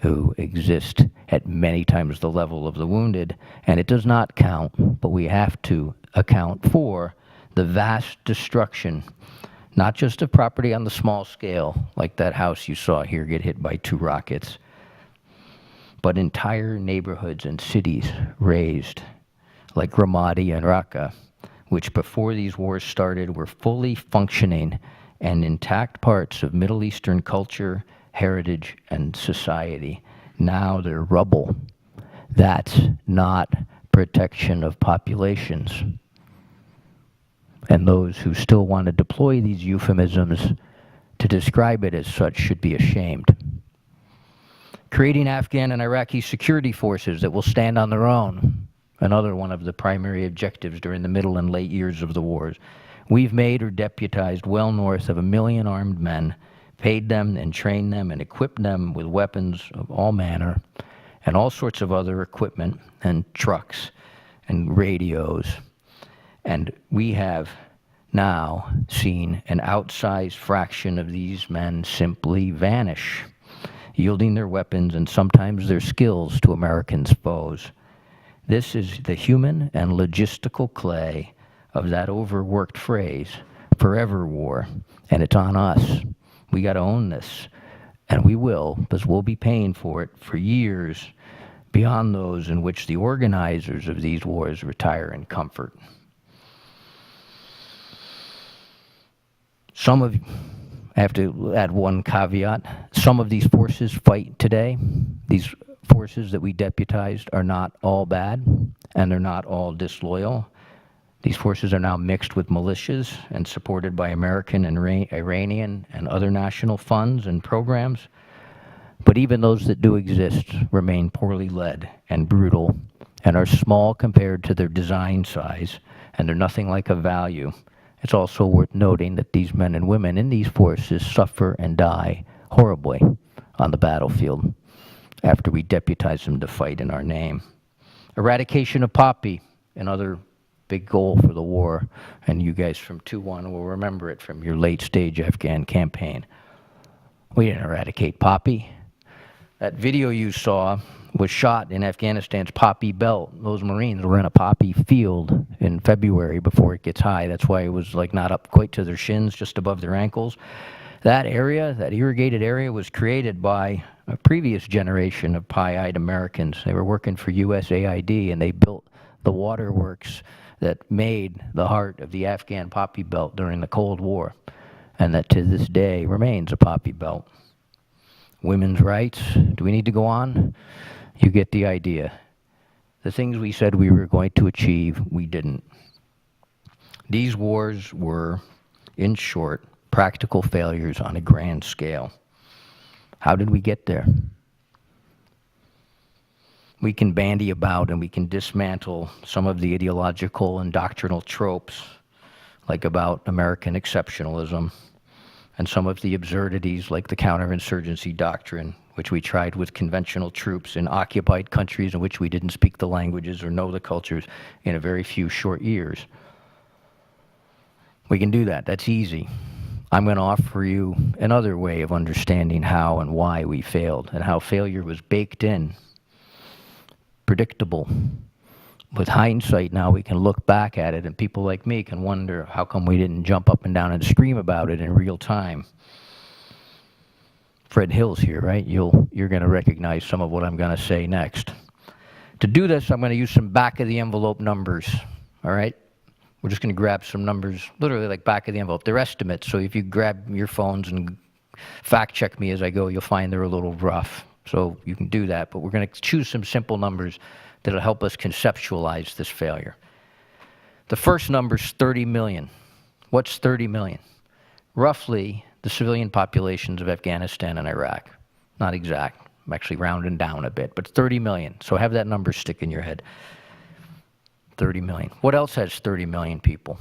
who exist at many times the level of the wounded. And it does not count, but we have to account for, the vast destruction, not just of property on the small scale, like that house you saw here get hit by 2 rockets, but entire neighborhoods and cities razed, like Ramadi and Raqqa, which before these wars started were fully functioning and intact parts of Middle Eastern culture, heritage, and society. Now they're rubble. That's not protection of populations. And those who still want to deploy these euphemisms to describe it as such should be ashamed. Creating Afghan and Iraqi security forces that will stand on their own, another one of the primary objectives during the middle and late years of the wars. We've made or deputized well north of 1 million armed men, paid them and trained them and equipped them with weapons of all manner and all sorts of other equipment and trucks and radios. And we have now seen an outsized fraction of these men simply vanish, yielding their weapons and sometimes their skills to Americans' foes. This is the human and logistical clay of that overworked phrase, forever war, and it's on us. We got to own this, and we will, because we'll be paying for it for years beyond those in which the organizers of these wars retire in comfort. I have to add one caveat. Some of these forces fight today. These forces that we deputized are not all bad, and they're not all disloyal. These forces are now mixed with militias and supported by American and Iranian and other national funds and programs. But even those that do exist remain poorly led and brutal and are small compared to their design size, and they're nothing like a value. It's also worth noting that these men and women in these forces suffer and die horribly on the battlefield after we deputize them to fight in our name. Eradication of Poppy, another big goal for the war, and you guys from 2-1 will remember it from your late-stage Afghan campaign. We didn't eradicate Poppy. That video you saw was shot in Afghanistan's Poppy Belt. Those Marines were in a poppy field in February before it gets high. That's why it was like not up quite to their shins, just above their ankles. That area, that irrigated area, was created by a previous generation of pie-eyed Americans. They were working for USAID, and they built the waterworks that made the heart of the Afghan poppy belt during the Cold War, and that to this day remains a poppy belt. Women's rights, do we need to go on? You get the idea. The things we said we were going to achieve, we didn't. These wars were, in short, practical failures on a grand scale. How did we get there? We can bandy about and we can dismantle some of the ideological and doctrinal tropes, like about American exceptionalism, and some of the absurdities like the counterinsurgency doctrine, which we tried with conventional troops in occupied countries in which we didn't speak the languages or know the cultures in a very few short years. We can do that. That's easy. I'm going to offer you another way of understanding how and why we failed and how failure was baked in, predictable. With hindsight now, we can look back at it, and people like me can wonder how come we didn't jump up and down and scream about it in real time. Fred Hill's here, right? You're going to recognize some of what I'm going to say next. To do this, I'm going to use some back-of-the-envelope numbers, all right? We're just going to grab some numbers, literally like back of the envelope. They're estimates, so if you grab your phones and fact-check me as I go, you'll find they're a little rough. So you can do that, but we're going to choose some simple numbers that'll help us conceptualize this failure. The first number is 30 million. What's 30 million? Roughly the civilian populations of Afghanistan and Iraq. Not exact. I'm actually rounding down a bit, but 30 million. So have that number stick in your head. 30 million. What else has 30 million people?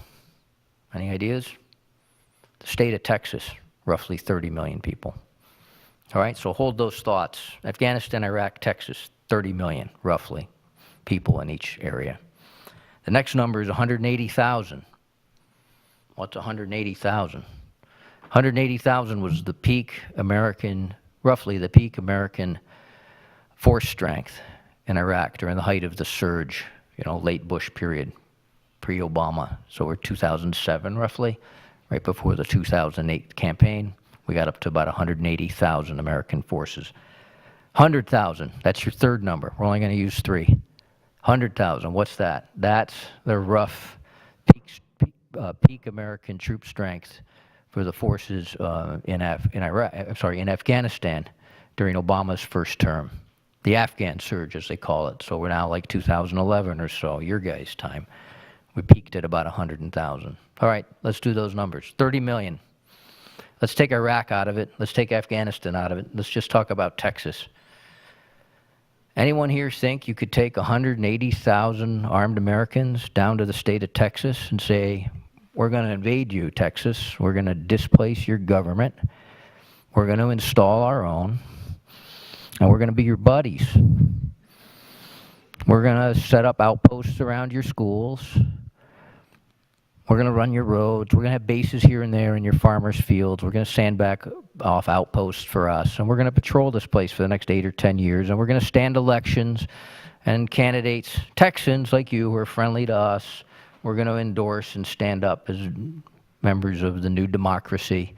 Any ideas? The state of Texas, roughly 30 million people. All right, so hold those thoughts. Afghanistan, Iraq, Texas, 30 million, roughly, people in each area. The next number is 180,000. What's 180,000? 180,000 was the peak American, roughly the peak American force strength in Iraq during the height of the surge, late Bush period, pre-Obama. So we're 2007 roughly, right before the 2008 campaign. We got up to about 180,000 American forces. 100,000, that's your third number. We're only going to use 3. 100,000, what's that? That's the rough peak American troop strength for the forces in Afghanistan during Obama's first term. The Afghan surge, as they call it. So we're now like 2011 or so, your guys' time. We peaked at about 100,000. All right, let's do those numbers. 30 million. Let's take Iraq out of it. Let's take Afghanistan out of it. Let's just talk about Texas. Anyone here think you could take 180,000 armed Americans down to the state of Texas and say, we're going to invade you, Texas. We're going to displace your government. We're going to install our own. And we're going to be your buddies. We're going to set up outposts around your schools. We're going to run your roads. We're going to have bases here and there in your farmers' fields. We're going to sandbag off outposts for us. And we're going to patrol this place for the next 8 or 10 years. And we're going to stand elections. And candidates, Texans like you, who are friendly to us, we're going to endorse and stand up as members of the new democracy.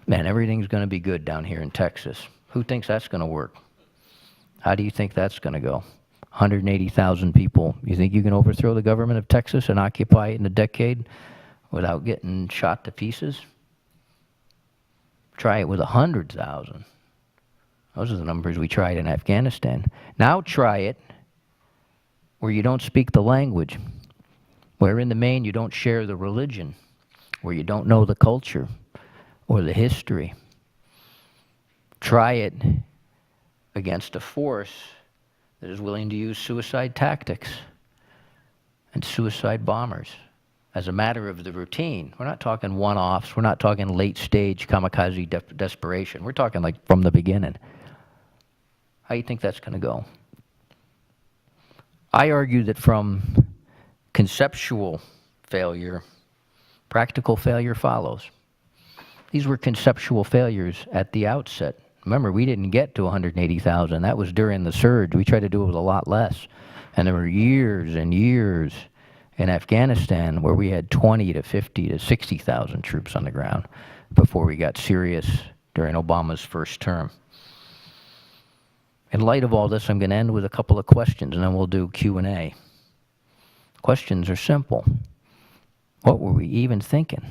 Man, everything's going to be good down here in Texas. Who thinks that's going to work? How do you think that's going to go? 180,000 people. You think you can overthrow the government of Texas and occupy it in a decade without getting shot to pieces? Try it with 100,000. Those are the numbers we tried in Afghanistan. Now try it where you don't speak the language, where in the main you don't share the religion, where you don't know the culture or the history. Try it against a force that is willing to use suicide tactics and suicide bombers as a matter of the routine. We're not talking one-offs. We're not talking late-stage kamikaze desperation. We're talking like from the beginning. How do you think that's going to go? I argue that from conceptual failure, practical failure follows. These were conceptual failures at the outset. Remember, we didn't get to 180,000. That was during the surge. We tried to do it with a lot less. And there were years and years in Afghanistan where we had 20 to 50 to 60,000 troops on the ground before we got serious during Obama's first term. In light of all this, I'm going to end with a couple of questions, and then we'll do Q&A. Questions are simple. What were we even thinking?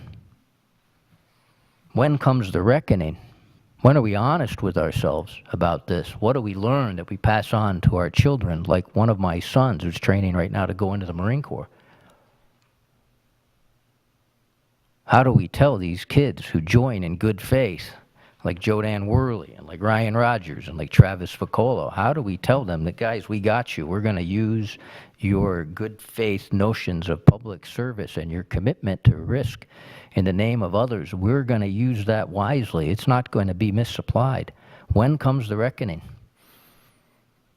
When comes the reckoning? When are we honest with ourselves about this? What do we learn that we pass on to our children, like one of my sons who's training right now to go into the Marine Corps? How do we tell these kids who join in good faith, like Dan Worley and like Ryan Rogers and like Travis Ficola, how do we tell them that, guys, we got you. We're going to use your good faith notions of public service and your commitment to risk in the name of others. We're going to use that wisely. It's not going to be misapplied. When comes the reckoning?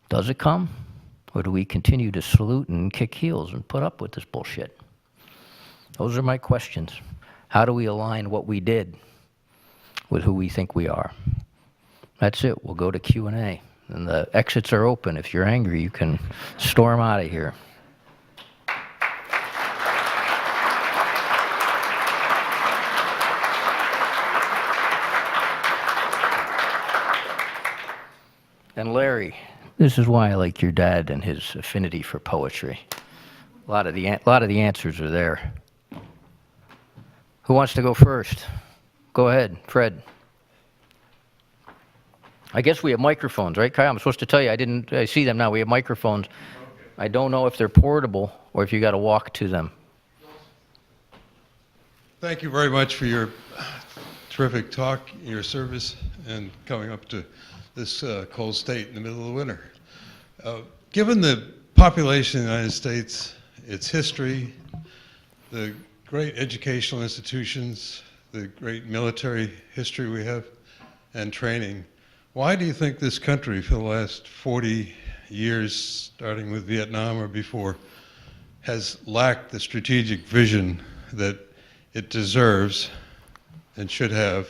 Does it come? Or do we continue to salute and kick heels and put up with this bullshit? Those are my questions. How do we align what we did with who we think we are? That's it. We'll go to Q&A. And the exits are open. If you're angry, you can storm out of here. And Larry, this is why I like your dad and his affinity for poetry. A lot of the answers are there. Who wants to go first? Go ahead, Fred. I guess we have microphones, right, Kyle? I'm supposed to tell you. I see them now. We have microphones. Okay. I don't know if they're portable or if you got to walk to them. Thank you very much for your terrific talk, your service, and coming up to this cold state in the middle of the winter. Given the population of the United States, its history, the great educational institutions, the great military history we have, and training, why do you think this country for the last 40 years, starting with Vietnam or before, has lacked the strategic vision that it deserves and should have?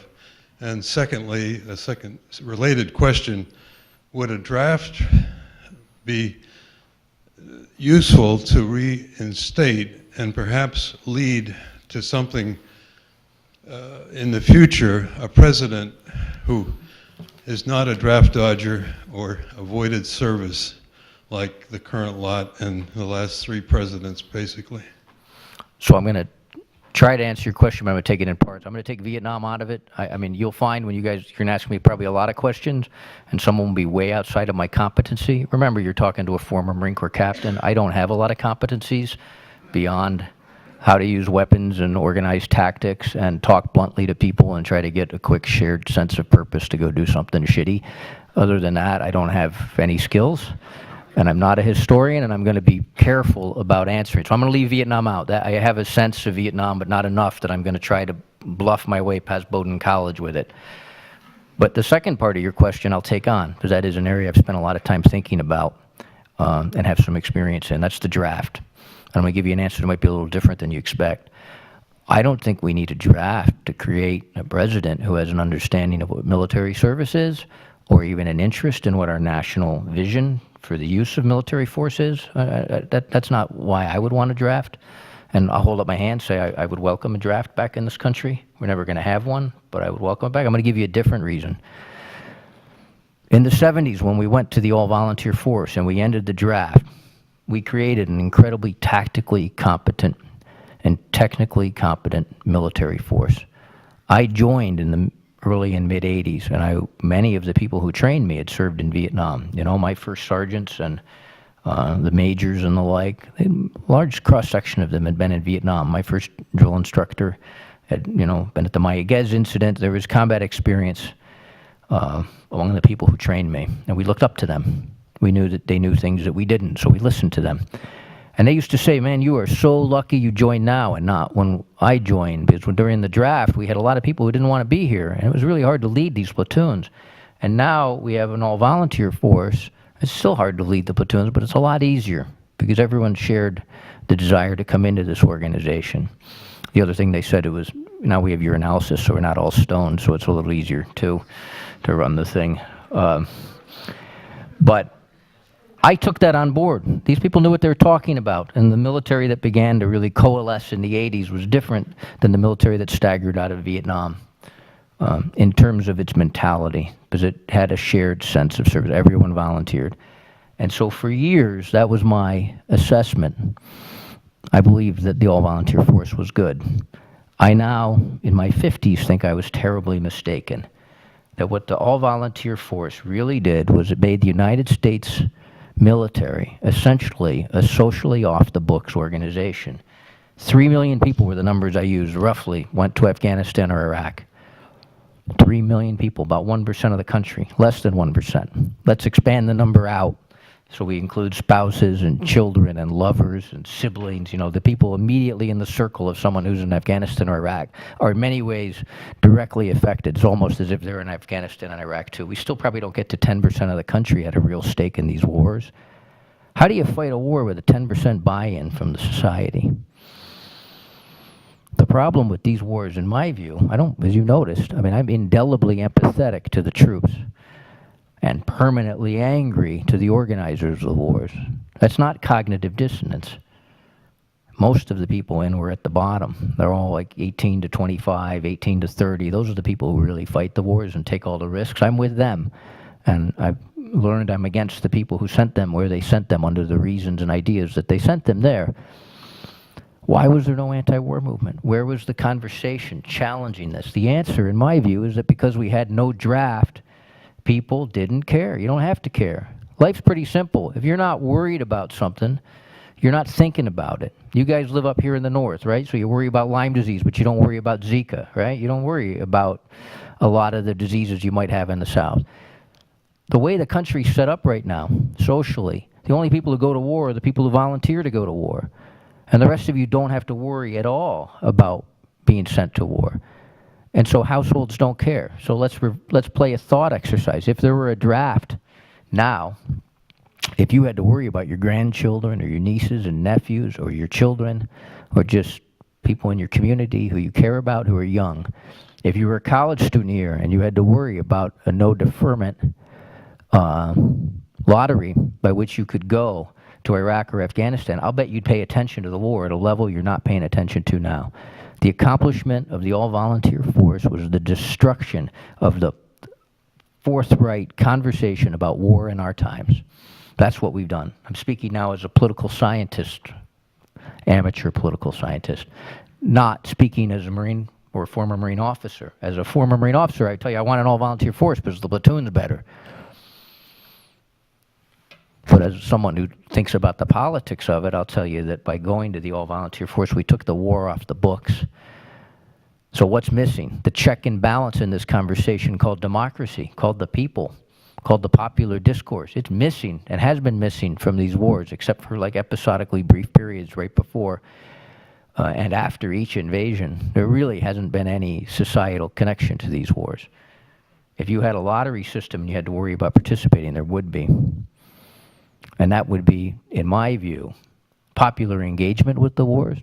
And secondly, a second related question, would a draft be useful to reinstate and perhaps lead to something in the future, a president who is not a draft dodger or avoided service like the current lot and the last three presidents, basically? So I'm going to try to answer your question, but I'm going to take it in parts. I'm going to take Vietnam out of it. I mean, you'll find when you're going to ask me probably a lot of questions, and some will be way outside of my competency. Remember, you're talking to a former Marine Corps captain. I don't have a lot of competencies beyond how to use weapons and organize tactics and talk bluntly to people and try to get a quick shared sense of purpose to go do something shitty. Other than that, I don't have any skills. And I'm not a historian, and I'm going to be careful about answering. So I'm going to leave Vietnam out. I have a sense of Vietnam, but not enough that I'm going to try to bluff my way past Bowdoin College with it. But the second part of your question I'll take on, because that is an area I've spent a lot of time thinking about and have some experience in. That's the draft. And I'm going to give you an answer that might be a little different than you expect. I don't think we need a draft to create a president who has an understanding of what military service is, or even an interest in what our national vision for the use of military force is. That's not why I would want a draft. And I'll hold up my hand, say I would welcome a draft back in this country. We're never going to have one, but I would welcome it back. I'm going to give you a different reason. In the 70s, when we went to the AllVolunteer Force and we ended the draft, we created an incredibly tactically competent and technically competent military force. I joined in the early and mid 80s, and many of the people who trained me had served in Vietnam. You know, my first sergeants and the majors and the like, a large cross-section of them had been in Vietnam. My first drill instructor had, been at the Maya Gez incident. There was combat experience among the people who trained me, and we looked up to them. We knew that they knew things that we didn't, so we listened to them. And they used to say, man, you are so lucky you joined now and not when I joined, because during the draft, we had a lot of people who didn't want to be here, and it was really hard to lead these platoons. And now we have an all-volunteer force. It's still hard to lead the platoons, but it's a lot easier because everyone shared the desire to come into this organization. The other thing they said, it was, now we have your analysis, so we're not all stoned, so it's a little easier to run the thing. But I took that on board. These people knew what they were talking about, and the military that began to really coalesce in the 80s was different than the military that staggered out of Vietnam in terms of its mentality, because it had a shared sense of service. Everyone volunteered. And so for years, that was my assessment. I believed that the all-volunteer force was good. I now, in my 50s, think I was terribly mistaken. That what the all-volunteer force really did was it made the United States military essentially a socially off-the-books organization. 3 million people were the numbers I used, roughly, went to Afghanistan or Iraq. 3 million people, about 1% of the country, less than 1%. Let's expand the number out. So we include spouses and children and lovers and siblings. You know, the people immediately in the circle of someone who's in Afghanistan or Iraq are in many ways directly affected. It's almost as if they're in Afghanistan and Iraq too. We still probably don't get to 10% of the country at a real stake in these wars. How do you fight a war with a 10% buy-in from the society? The problem with these wars, in my view, as you noticed, I mean, I'm indelibly empathetic to the troops and permanently angry to the organizers of the wars. That's not cognitive dissonance. Most of the people in were at the bottom. They're all like 18 to 25, 18 to 30. Those are the people who really fight the wars and take all the risks. I'm with them. And I've learned I'm against the people who sent them where they sent them under the reasons and ideas that they sent them there. Why was there no anti-war movement? Where was the conversation challenging this? The answer, in my view, is that because we had no draft, people didn't care. You don't have to care. Life's pretty simple. If you're not worried about something, you're not thinking about it. You guys live up here in the north, right? So you worry about Lyme disease, but you don't worry about Zika, right? You don't worry about a lot of the diseases you might have in the south. The way the country's set up right now, socially, the only people who go to war are the people who volunteer to go to war. And the rest of you don't have to worry at all about being sent to war. And so households don't care. So let's play a thought exercise. If there were a draft now, if you had to worry about your grandchildren or your nieces and nephews or your children or just people in your community who you care about who are young, if you were a college student here and you had to worry about a no deferment lottery by which you could go to Iraq or Afghanistan, I'll bet you'd pay attention to the war at a level you're not paying attention to now. The accomplishment of the all-volunteer force was the destruction of the forthright conversation about war in our times. That's what we've done. I'm speaking now as a political scientist, amateur political scientist, not speaking as a Marine or a former Marine officer. As a former Marine officer, I tell you, I want an all-volunteer force because the platoon's better. But as someone who thinks about the politics of it, I'll tell you that by going to the all-volunteer force, we took the war off the books. So what's missing? The check and balance in this conversation called democracy, called the people, called the popular discourse. It's missing and has been missing from these wars, except for like episodically brief periods right before and after each invasion. There really hasn't been any societal connection to these wars. If you had a lottery system and you had to worry about participating, there would be. And that would be, in my view, popular engagement with the wars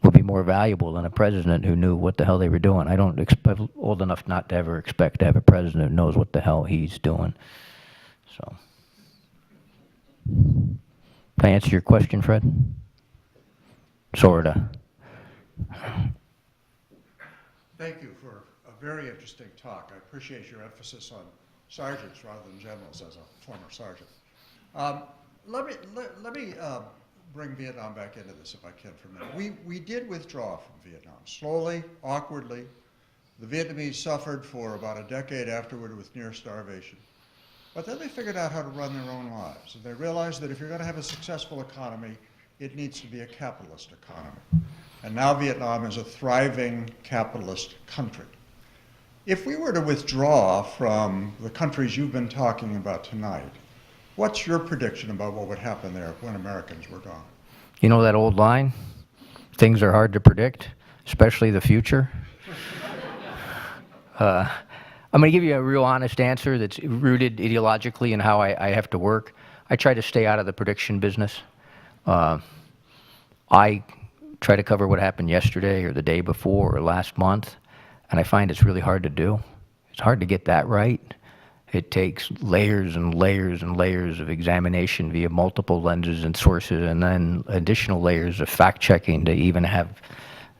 would be more valuable than a president who knew what the hell they were doing. I'm old enough not to ever expect to have a president who knows what the hell he's doing. So, can I answer your question, Fred? Sorta. Thank you for a very interesting talk. I appreciate your emphasis on sergeants rather than generals as a former sergeant. Let me bring Vietnam back into this if I can for a minute. We did withdraw from Vietnam, slowly, awkwardly. The Vietnamese suffered for about a decade afterward with near starvation. But then they figured out how to run their own lives. And they realized that if you're going to have a successful economy, it needs to be a capitalist economy. And now Vietnam is a thriving capitalist country. If we were to withdraw from the countries you've been talking about tonight, what's your prediction about what would happen there when Americans were gone? You know that old line? Things are hard to predict, especially the future. I'm going to give you a real honest answer that's rooted ideologically in how I have to work. I try to stay out of the prediction business. I try to cover what happened yesterday or the day before or last month, and I find it's really hard to do. It's hard to get that right. It takes layers and layers and layers of examination via multiple lenses and sources, and then additional layers of fact-checking to even have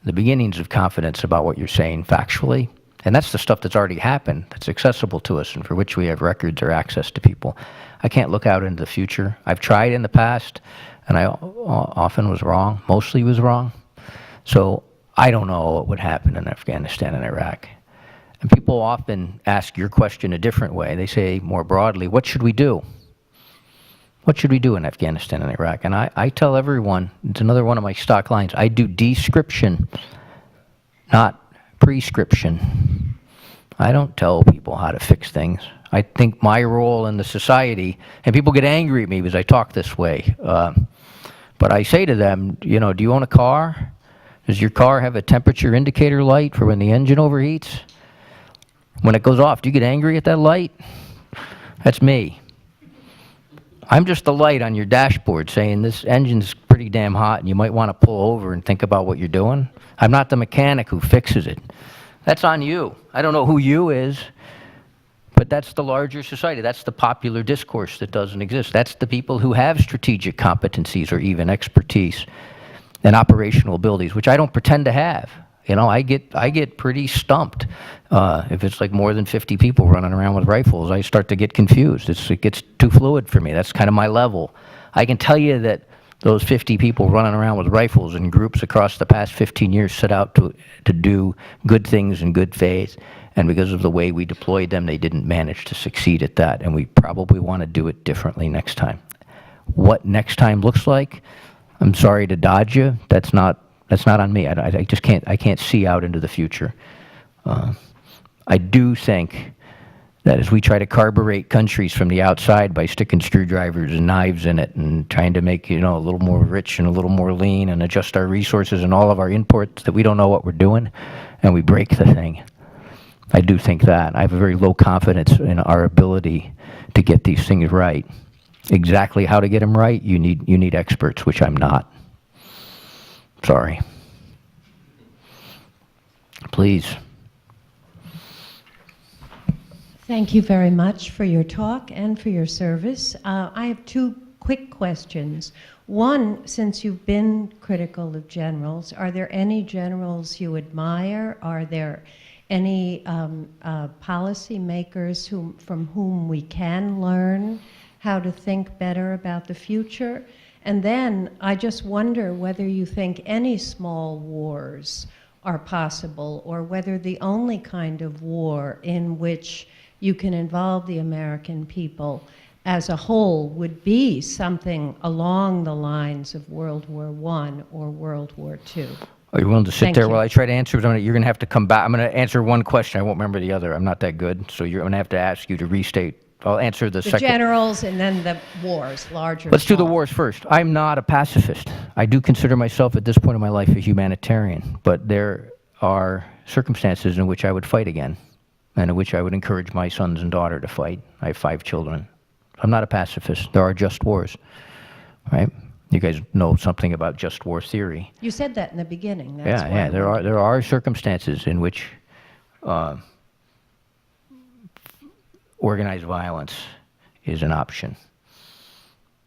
the beginnings of confidence about what you're saying factually. And that's the stuff that's already happened, that's accessible to us, and for which we have records or access to people. I can't look out into the future. I've tried in the past, and I often was wrong, mostly was wrong. So I don't know what would happen in Afghanistan and Iraq. And people often ask your question a different way. They say more broadly, what should we do? What should we do in Afghanistan and Iraq? And I tell everyone, it's another one of my stock lines, I do description, not prescription. I don't tell people how to fix things. I think my role in the society, and people get angry at me because I talk this way, but I say to them, you know, do you own a car? Does your car have a temperature indicator light for when the engine overheats? When it goes off, do you get angry at that light? That's me. I'm just the light on your dashboard saying this engine's pretty damn hot and you might want to pull over and think about what you're doing. I'm not the mechanic who fixes it. That's on you. I don't know who you is, but that's the larger society. That's the popular discourse that doesn't exist. That's the people who have strategic competencies or even expertise and operational abilities, which I don't pretend to have. You know, I get pretty stumped if it's like more than 50 people running around with rifles. I start to get confused. It gets too fluid for me. That's kind of my level. I can tell you that those 50 people running around with rifles in groups across the past 15 years set out to do good things in good faith, and because of the way we deployed them, they didn't manage to succeed at that, and we probably want to do it differently next time. What next time looks like, I'm sorry to dodge you. That's not on me. I just can't see out into the future. I do think that as we try to carburate countries from the outside by sticking screwdrivers and knives in it and trying to make, you know, a little more rich and a little more lean and adjust our resources and all of our imports, that we don't know what we're doing and we break the thing. I do think that. I have a very low confidence in our ability to get these things right. Exactly how to get them right, you need experts, which I'm not. Sorry. Please. Thank you very much for your talk and for your service. I have two quick questions. One, since you've been critical of generals, are there any generals you admire? Are there any policy makers from whom we can learn how to think better about the future? And then I just wonder whether you think any small wars are possible, or whether the only kind of war in which you can involve the American people as a whole would be something along the lines of World War I or World War II. Are you willing to sit Thank there you. while I try to answer? You're going to have to come back. I'm going to answer one question. I won't remember the other. I'm not that good. So you're going to have to ask you to restate. I'll answer the second. The generals and then the wars, larger. Let's do the small. wars first. I'm not a pacifist. I do consider myself at this point in my life a humanitarian, but there are circumstances in which I would fight again, and in which I would encourage my sons and daughter to fight. I have 5 children. I'm not a pacifist. There are just wars, right? You guys know something about just war theory. You said that in the beginning. That's why Yeah. There are circumstances in which organized violence is an option.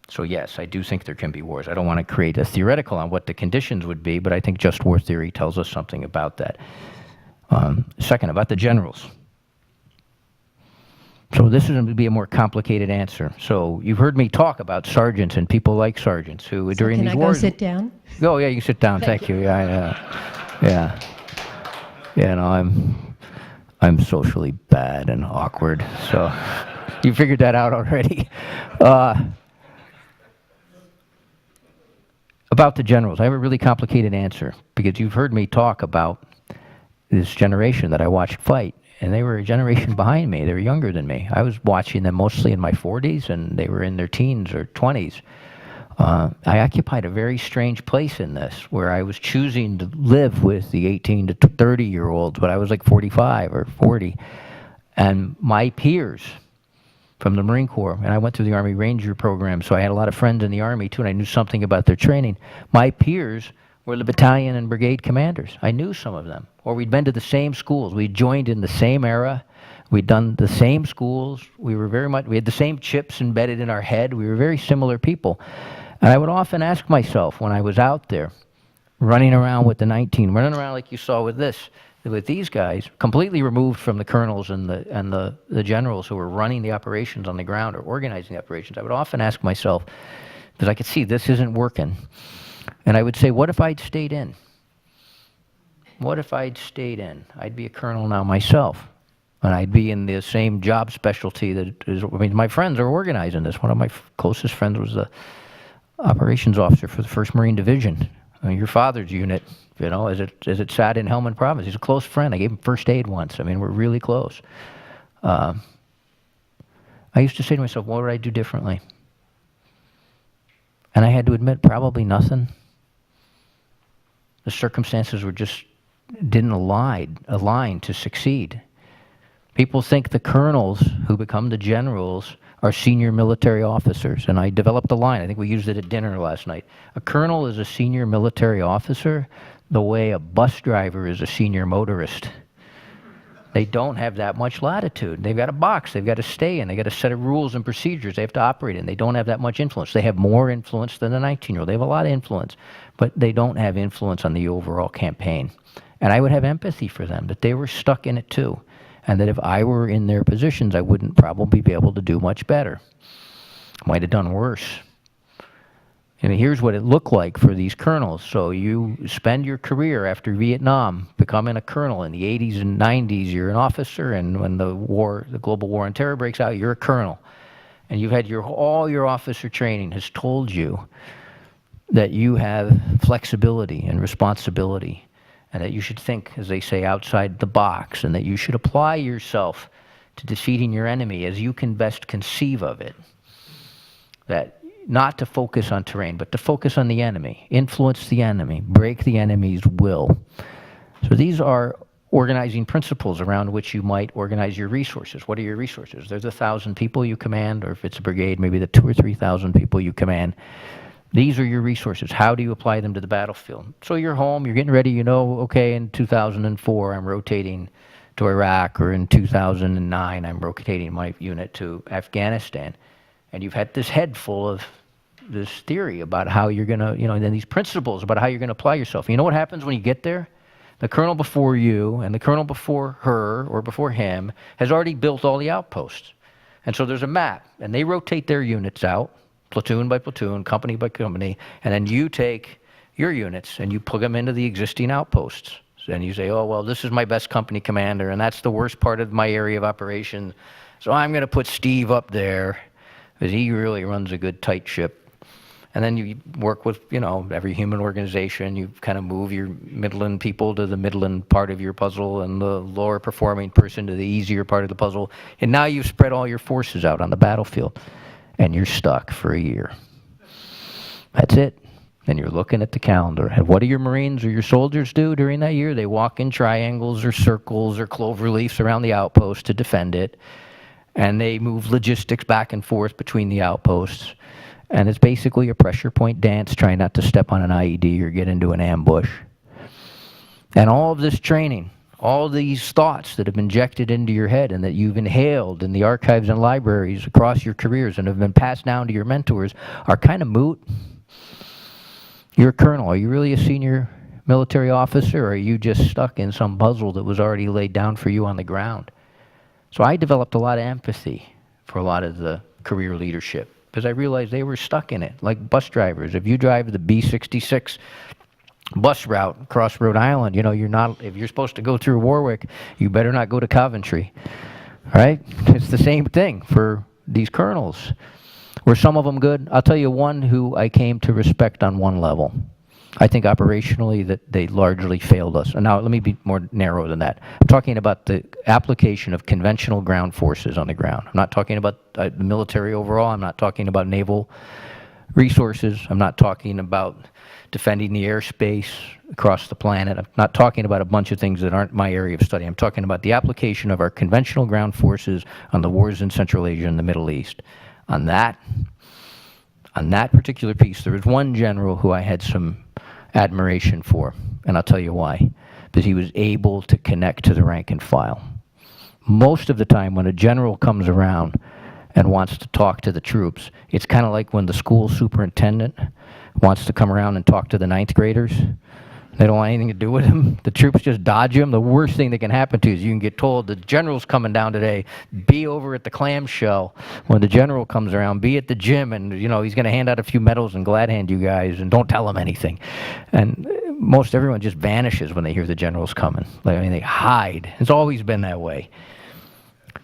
So yes, I do think there can be wars. I don't want to create a theoretical on what the conditions would be, but I think just war theory tells us something about that. Second, about the generals. So this is going to be a more complicated answer. So you've heard me talk about sergeants and people like sergeants who during these wars. Can I go sit down? Oh yeah, you can sit down. Thank you. Yeah. No, I'm socially bad and awkward. So you figured that out already. About the generals, I have a really complicated answer because you've heard me talk about this generation that I watched fight. And they were a generation behind me. They were younger than me. I was watching them mostly in my 40s, and they were in their teens or 20s. I occupied a very strange place in this, where I was choosing to live with the 18 to 30-year-olds, but I was like 45 or 40. And my peers from the Marine Corps, and I went through the Army Ranger program, so I had a lot of friends in the Army, too, and I knew something about their training. My peers were the battalion and brigade commanders. I knew some of them. Or we'd been to the same schools. We'd joined in the same era. We'd done the same schools. We had the same chips embedded in our head. We were very similar people. And I would often ask myself when I was out there, running around with the 19, running around like you saw with these guys, completely removed from the colonels and the generals who were running the operations on the ground or organizing the operations, I would often ask myself, because I could see this isn't working, and I would say, what if I'd stayed in? What if I'd stayed in? I'd be a colonel now myself, and I'd be in the same job specialty that is, my friends are organizing this. One of my closest friends was the operations officer for the 1st Marine Division. Your father's unit, as it sat in Helmand Province. He's a close friend. I gave him first aid once. We're really close. I used to say to myself, what would I do differently? And I had to admit, probably nothing. The circumstances were just didn't align to succeed. People think the colonels who become the generals are senior military officers, and I developed a line. I think we used it at dinner last night. A colonel is a senior military officer the way a bus driver is a senior motorist. They don't have that much latitude. They've got a box they've got to stay in. They've got a set of rules and procedures they have to operate in. They don't have that much influence. They have more influence than a 19-year-old. They have a lot of influence, but they don't have influence on the overall campaign. And I would have empathy for them, that they were stuck in it too, and that if I were in their positions, I wouldn't probably be able to do much better. Might have done worse. And here's what it looked like for these colonels. So you spend your career after Vietnam becoming a colonel. In the 80s and 90s, you're an officer, and when the global war on terror breaks out, you're a colonel. And you've had all your officer training has told you that you have flexibility and responsibility, and that you should think, as they say, outside the box, and that you should apply yourself to defeating your enemy as you can best conceive of it. That not to focus on terrain, but to focus on the enemy, influence the enemy, break the enemy's will. So these are organizing principles around which you might organize your resources. What are your resources? There's 1,000 people you command, or if it's a brigade, maybe the 2,000 or 3,000 people you command. These are your resources. How do you apply them to the battlefield? So you're home, you're getting ready, you know, okay, in 2004 I'm rotating to Iraq, or in 2009 I'm rotating my unit to Afghanistan. And you've had this head full of this theory about how you're going to, and then these principles about how you're going to apply yourself. You know what happens when you get there? The colonel before you and the colonel before her or before him has already built all the outposts. And so there's a map, and they rotate their units out, platoon by platoon, company by company, and then you take your units and you plug them into the existing outposts. And you say, oh, well, this is my best company commander, and that's the worst part of my area of operation, so I'm going to put Steve up there, because he really runs a good tight ship. And then you work with, every human organization. You kind of move your Midland people to the Midland part of your puzzle, and the lower performing person to the easier part of the puzzle. And now you've spread all your forces out on the battlefield, and you're stuck for a year. That's it. And you're looking at the calendar. And what do your Marines or your soldiers do during that year? They walk in triangles or circles or clover leaves around the outpost to defend it. And they move logistics back and forth between the outposts. And it's basically a pressure point dance, trying not to step on an IED or get into an ambush. And all of this training, all these thoughts that have been injected into your head and that you've inhaled in the archives and libraries across your careers and have been passed down to your mentors are kind of moot. You're a colonel. Are you really a senior military officer, or are you just stuck in some puzzle that was already laid down for you on the ground? So I developed a lot of empathy for a lot of the career leadership, because I realized they were stuck in it, like bus drivers. If you drive the B66 bus route across Rhode Island, if you're supposed to go through Warwick, you better not go to Coventry, right? It's the same thing for these colonels. Were some of them good? I'll tell you one who I came to respect on one level. I think operationally that they largely failed us. And now let me be more narrow than that. I'm talking about the application of conventional ground forces on the ground. I'm not talking about the military overall. I'm not talking about naval resources. I'm not talking about defending the airspace across the planet. I'm not talking about a bunch of things that aren't my area of study. I'm talking about the application of our conventional ground forces on the wars in Central Asia and the Middle East. On that particular piece, there was one general who I had some admiration for, and I'll tell you why. Because he was able to connect to the rank and file. Most of the time when a general comes around and wants to talk to the troops, it's kind of like when the school superintendent wants to come around and talk to the 9th graders. They don't want anything to do with him. The troops just dodge him. The worst thing that can happen to you is you can get told the general's coming down today. Be over at the clamshell when the general comes around. Be at the gym, and he's going to hand out a few medals and glad hand you guys, and don't tell him anything. And most everyone just vanishes when they hear the general's coming. They hide. It's always been that way.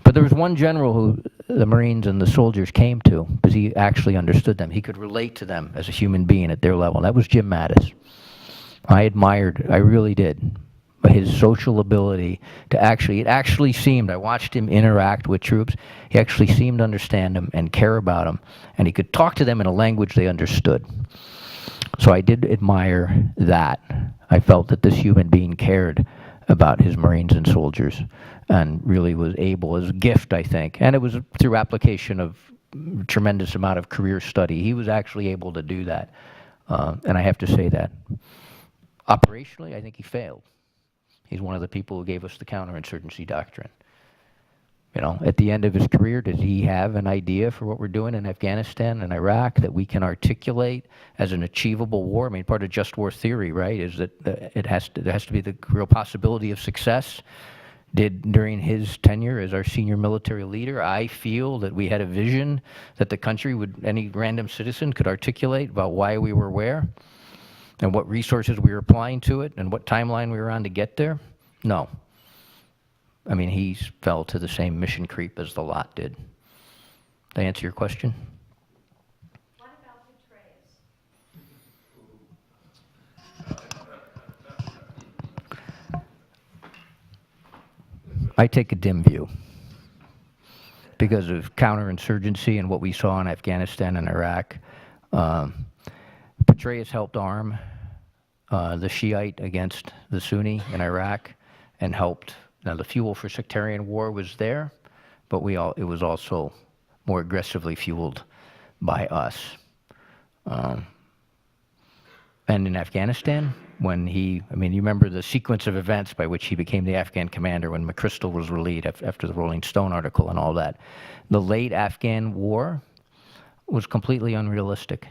But there was one general who the Marines and the soldiers came to because he actually understood them. He could relate to them as a human being at their level. And that was Jim Mattis. I really did. his social ability to actually, it actually seemed, I watched him interact with troops, he actually seemed to understand them and care about them, and he could talk to them in a language they understood. So I did admire that. I felt that this human being cared about his Marines and soldiers and really was able, as a gift, I think, and it was through application of tremendous amount of career study, he was actually able to do that. And I have to say that. Operationally, I think he failed. He's one of the people who gave us the counterinsurgency doctrine. You know, at the end of his career, did he have an idea for what we're doing in Afghanistan and Iraq that we can articulate as an achievable war? I mean, part of just war theory, right, is that there has to be the real possibility of success. During his tenure as our senior military leader, I feel that we had a vision that the country would, any random citizen could articulate about why we were where and what resources we were applying to it and what timeline we were on to get there? No. I mean, he fell to the same mission creep as the lot did. Did I answer your question? What about Petraeus? I take a dim view because of counterinsurgency and what we saw in Afghanistan and Iraq. Petraeus helped arm the Shiite against the Sunni in Iraq and helped. Now, the fuel for sectarian war was there, but it was also more aggressively fueled by us. And in Afghanistan, when you remember the sequence of events by which he became the Afghan commander when McChrystal was relieved after the Rolling Stone article and all that. The late Afghan war was completely unrealistic.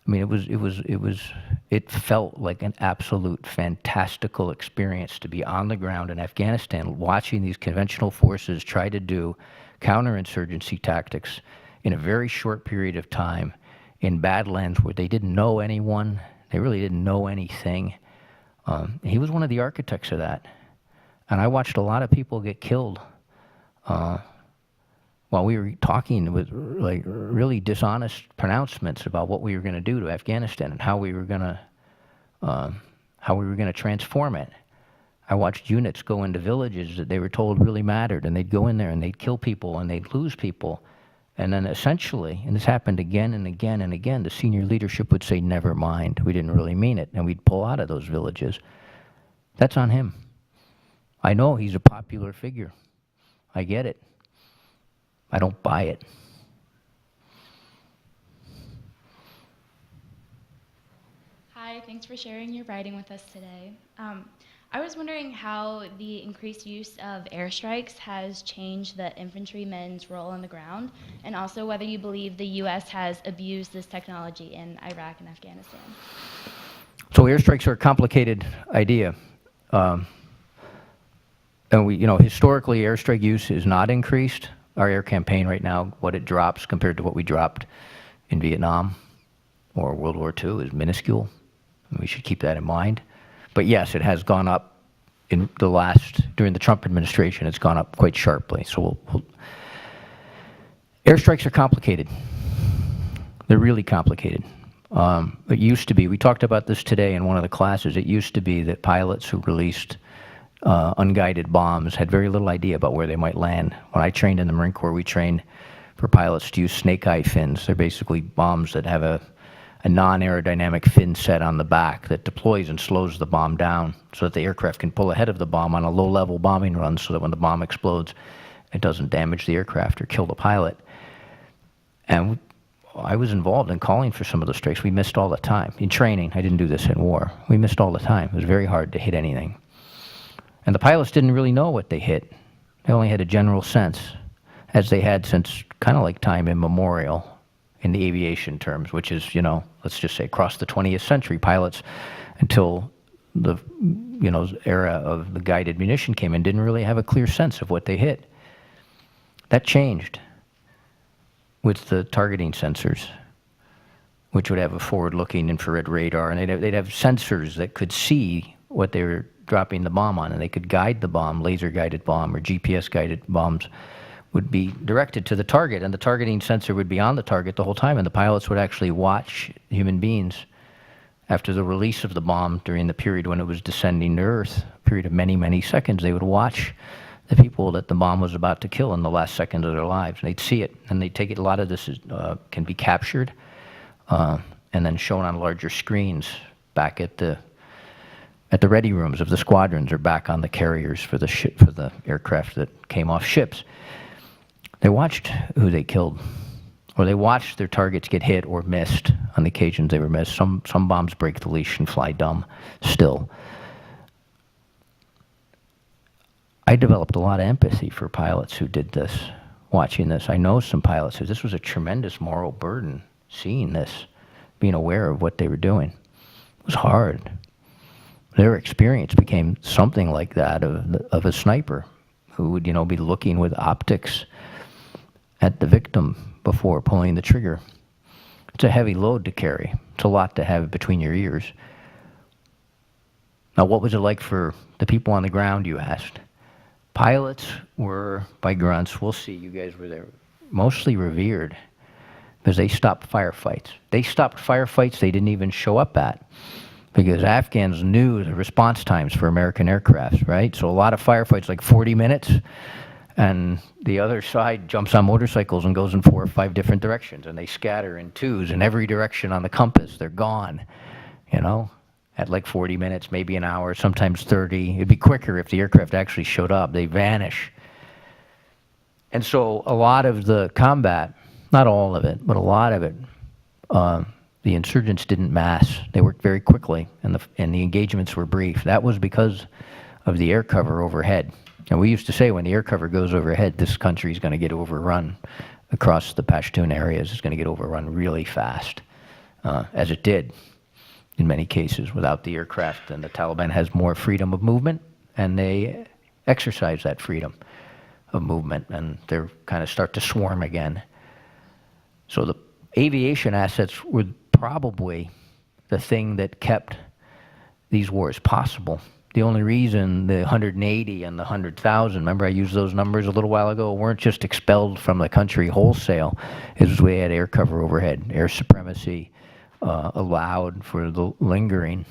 I mean, it felt like an absolute fantastical experience to be on the ground in Afghanistan, watching these conventional forces try to do counterinsurgency tactics in a very short period of time in badlands where they didn't know anyone, they really didn't know anything. He was one of the architects of that. And I watched a lot of people get killed while we were talking with like really dishonest pronouncements about what we were going to do to Afghanistan and how we were going to transform it. I watched units go into villages that they were told really mattered, and they'd go in there and they'd kill people and they'd lose people. And then essentially, and this happened again and again and again, the senior leadership would say, never mind, we didn't really mean it, and we'd pull out of those villages. That's on him. I know he's a popular figure. I get it. I don't buy it. Hi, thanks for sharing your writing with us today. I was wondering how the increased use of airstrikes has changed the infantrymen's role on the ground, and also whether you believe the U.S. has abused this technology in Iraq and Afghanistan. So airstrikes are a complicated idea. And historically, airstrike use is not increased. Our air campaign right now, what it drops compared to what we dropped in Vietnam or World War II is minuscule. And we should keep that in mind. But yes, it has gone up during the Trump administration, it's gone up quite sharply. So airstrikes are complicated. They're really complicated. It used to be, we talked about this today in one of the classes, it used to be that pilots who released unguided bombs had very little idea about where they might land. When I trained in the Marine Corps, we trained for pilots to use snake eye fins. They're basically bombs that have a non-aerodynamic fin set on the back that deploys and slows the bomb down so that the aircraft can pull ahead of the bomb on a low-level bombing run so that when the bomb explodes, it doesn't damage the aircraft or kill the pilot. And I was involved in calling for some of those strikes. We missed all the time. In training, I didn't do this in war. We missed all the time. It was very hard to hit anything. And the pilots didn't really know what they hit. They only had a general sense, as they had since kind of like time immemorial in the aviation terms, which is, let's just say across the 20th century, pilots until the, era of the guided munition came in didn't really have a clear sense of what they hit. That changed with the targeting sensors, which would have a forward-looking infrared radar, and they'd have sensors that could see what they were dropping the bomb on, and they could guide the bomb, laser-guided bomb or GPS-guided bombs would be directed to the target, and the targeting sensor would be on the target the whole time, and the pilots would actually watch human beings after the release of the bomb during the period when it was descending to Earth, a period of many, many seconds, they would watch the people that the bomb was about to kill in the last second of their lives. They'd see it, and they'd take it. A lot of this can be captured and then shown on larger screens back at the ready rooms of the squadrons or back on the carriers for the aircraft that came off ships. They watched who they killed, or they watched their targets get hit or missed on the occasions they were missed. Some bombs break the leash and fly dumb still. I developed a lot of empathy for pilots who did this, watching this. I know some pilots who this was a tremendous moral burden, seeing this, being aware of what they were doing. It was hard. Their experience became something like that of a sniper who would, be looking with optics at the victim before pulling the trigger. It's a heavy load to carry. It's a lot to have between your ears. Now, what was it like for the people on the ground, you asked? Pilots were, by grunts, we'll see, you guys were there, mostly revered because they stopped firefights. They stopped firefights they didn't even show up at because Afghans knew the response times for American aircrafts, right? So a lot of firefights, like 40 minutes, and the other side jumps on motorcycles and goes in 4 or 5 different directions, and they scatter in twos in every direction on the compass. They're gone, at like 40 minutes, maybe an hour, sometimes 30. It'd be quicker if the aircraft actually showed up. They vanish. And so a lot of the combat, not all of it, but a lot of it, the insurgents didn't mass. They worked very quickly, and the engagements were brief. That was because of the air cover overhead. And we used to say when the air cover goes overhead, this country is going to get overrun across the Pashtun areas. It's going to get overrun really fast, as it did in many cases without the aircraft. And the Taliban has more freedom of movement, and they exercise that freedom of movement, and they're kind of start to swarm again. So the aviation assets were probably the thing that kept these wars possible. The only reason the 180 and the 100,000, remember I used those numbers a little while ago, weren't just expelled from the country wholesale, is we had air cover overhead. Air supremacy allowed for the lingering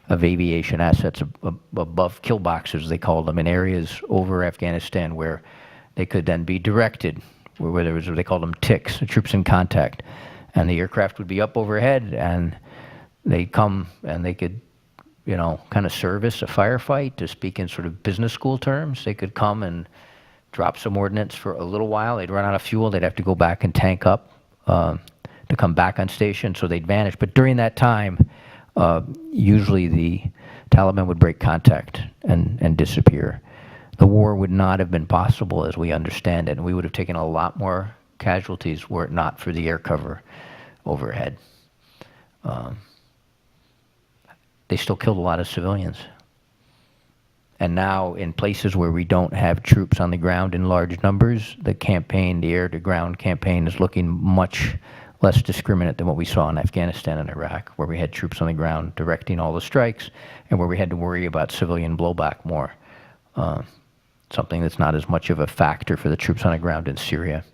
of aviation assets above kill boxes, they called them, in areas over Afghanistan where they could then be directed, where there was what they called them ticks, troops in contact. And the aircraft would be up overhead, and they'd come and they could, kind of service a firefight, to speak in sort of business school terms. They could come and drop some ordnance for a little while. They'd run out of fuel. They'd have to go back and tank up to come back on station, so they'd vanish. But during that time, usually the Taliban would break contact and disappear. The war would not have been possible as we understand it, and we would have taken a lot more casualties were it not for the air cover overhead. They still killed a lot of civilians. And now in places where we don't have troops on the ground in large numbers, the air-to-ground campaign is looking much less discriminate than what we saw in Afghanistan and Iraq, where we had troops on the ground directing all the strikes and where we had to worry about civilian blowback more. Something that's not as much of a factor for the troops on the ground in Syria.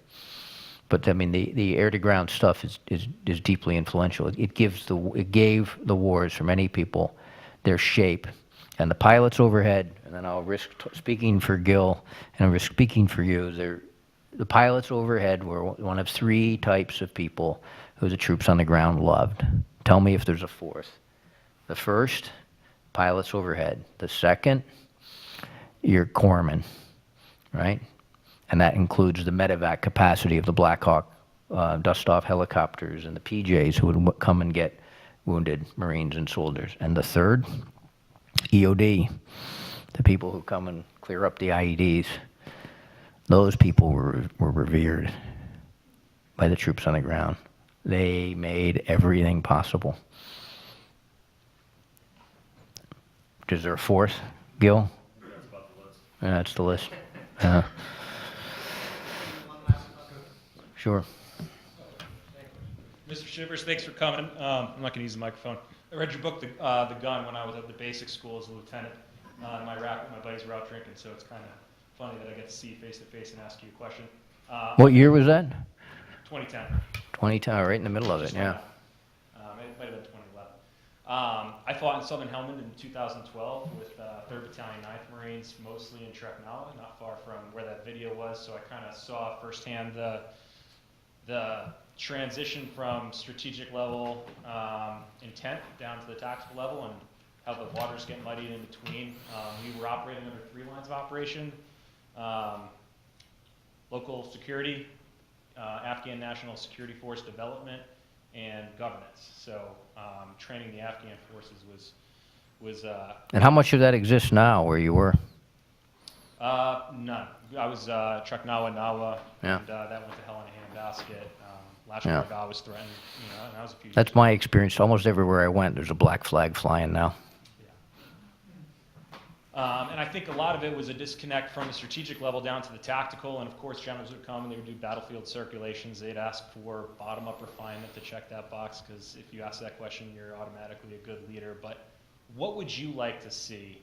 But I mean, the air-to-ground stuff is deeply influential. It gave the wars for many people their shape. And the pilots overhead, and then I'll risk speaking for Gil, and I'll risk speaking for you. The pilots overhead were one of 3 types of people who the troops on the ground loved. Tell me if there's a fourth. The first, pilots overhead. The second, your corpsmen, right? And that includes the medevac capacity of the Black Hawk dust-off helicopters and the PJs who would come and get wounded Marines and soldiers. And the third, EOD, the people who come and clear up the IEDs. Those people were revered by the troops on the ground. They made everything possible. Is there a fourth, Gil? That's about the list. Yeah, that's the list. Sure. Mr. Chivers, thanks for coming. I'm not going to use the microphone. I read your book, The Gun, when I was at the basic school as a lieutenant. My buddies were out drinking, so it's kind of funny that I get to see you face to face and ask you a question. What year was that? 2010. 2010, right in the middle of it, yeah. It might have been 2011. I fought in Southern Helmand in 2012 with 3rd Battalion 9th Marines, mostly in Treknawa, not far from where that video was, so I kind of saw firsthand the transition from strategic level intent down to the tactical level and how the waters get muddied in between. We were operating under 3 lines of operation: local security, Afghan National Security Force development, and governance. So training the Afghan forces was And how much of that exists now where you were? none. I was Treknawa, Nawa, Yeah. and that went to hell in a handbasket. Lashkar was threatened, and that was a few That's years my experience. Almost everywhere I went, there's a black flag flying now. And I think a lot of it was a disconnect from the strategic level down to the tactical, and of course generals would come and they would do battlefield circulations. They'd ask for bottom-up refinement to check that box, because if you ask that question, you're automatically a good leader. But what would you like to see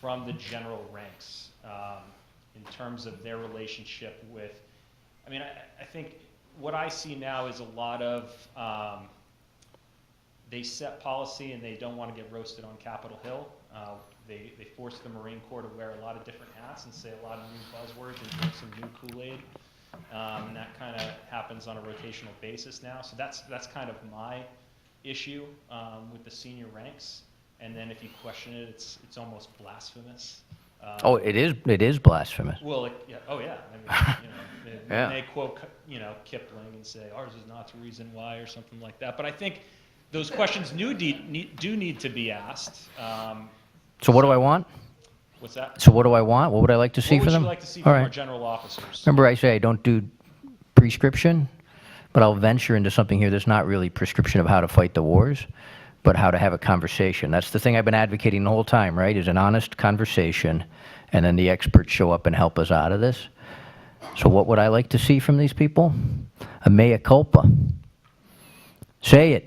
from the general ranks in terms of their relationship with, I think what I see now is a lot of, they set policy and they don't want to get roasted on Capitol Hill. They force the Marine Corps to wear a lot of different hats and say a lot of new buzzwords and drink some new Kool-Aid. And that kind of happens on a rotational basis now. So that's kind of my issue with the senior ranks. And then if you question it, it's almost blasphemous. It is blasphemous. Well, yeah. Yeah. They quote, Kipling and say, ours is not the reason why, or something like that. But I think those questions do need to be asked. So what do I want? What's that? So what do I want? What would I like to see What for would them? you like to see All from right. our general officers? Remember I say I don't do prescription, but I'll venture into something here that's not really prescription of how to fight the wars, but how to have a conversation. That's the thing I've been advocating the whole time, right? Is an honest conversation, and then the experts show up and help us out of this. So what would I like to see from these people? A mea culpa. Say it.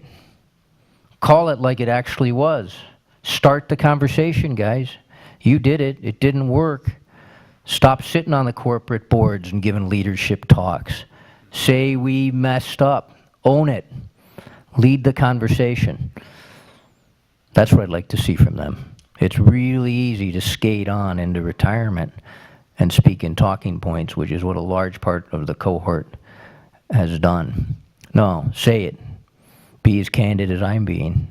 Call it like it actually was. Start the conversation, guys. You did it. It didn't work. Stop sitting on the corporate boards and giving leadership talks. Say we messed up. Own it. Lead the conversation. That's what I'd like to see from them. It's really easy to skate on into retirement and speak in talking points, which is what a large part of the cohort has done. No, say it. Be as candid as I'm being.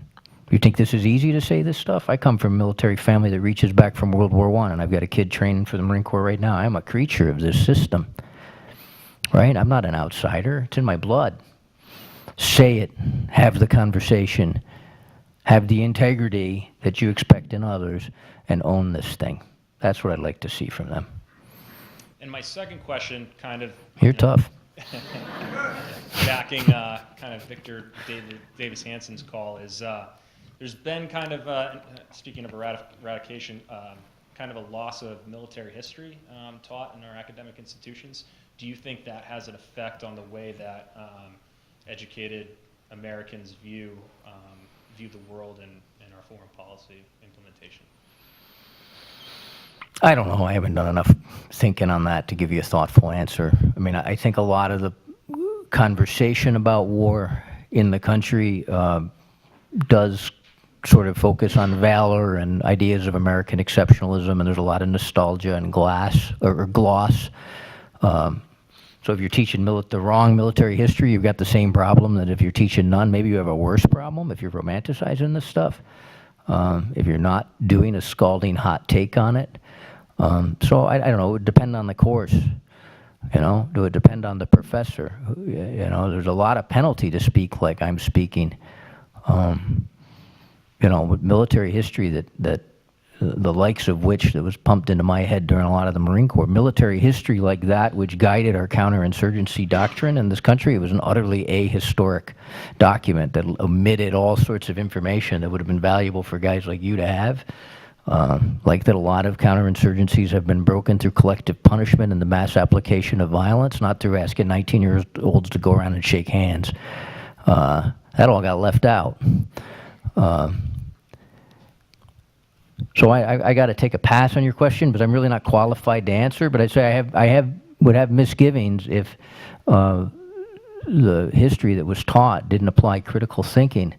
You think this is easy to say this stuff? I come from a military family that reaches back from World War I, and I've got a kid training for the Marine Corps right now. I'm a creature of this system, right? I'm not an outsider. It's in my blood. Say it. Have the conversation. Have the integrity that you expect in others, and own this thing. That's what I'd like to see from them. And my second question, kind of... You're tough. backing kind of Victor Davis Hansen's call is there's been kind of, speaking of eradication, kind of a loss of military history taught in our academic institutions. Do you think that has an effect on the way that educated Americans view the world and our foreign policy implementation? I don't know. I haven't done enough thinking on that to give you a thoughtful answer. I think a lot of the conversation about war in the country does sort of focus on valor and ideas of American exceptionalism, and there's a lot of nostalgia and gloss. So if you're teaching the wrong military history, you've got the same problem that if you're teaching none. Maybe you have a worse problem if you're romanticizing this stuff, if you're not doing a scalding hot take on it. So I don't know, it would depend on the course. Do it depend on the professor? There's a lot of penalty to speak like I'm speaking. With military history that the likes of which that was pumped into my head during a lot of the Marine Corps, military history like that, which guided our counterinsurgency doctrine in this country, it was an utterly ahistoric document that omitted all sorts of information that would have been valuable for guys like you to have. Like that a lot of counterinsurgencies have been broken through collective punishment and the mass application of violence, not through asking 19-year-olds to go around and shake hands. That all got left out. So I got to take a pass on your question, but I'm really not qualified to answer. But I'd say I would have misgivings if the history that was taught didn't apply critical thinking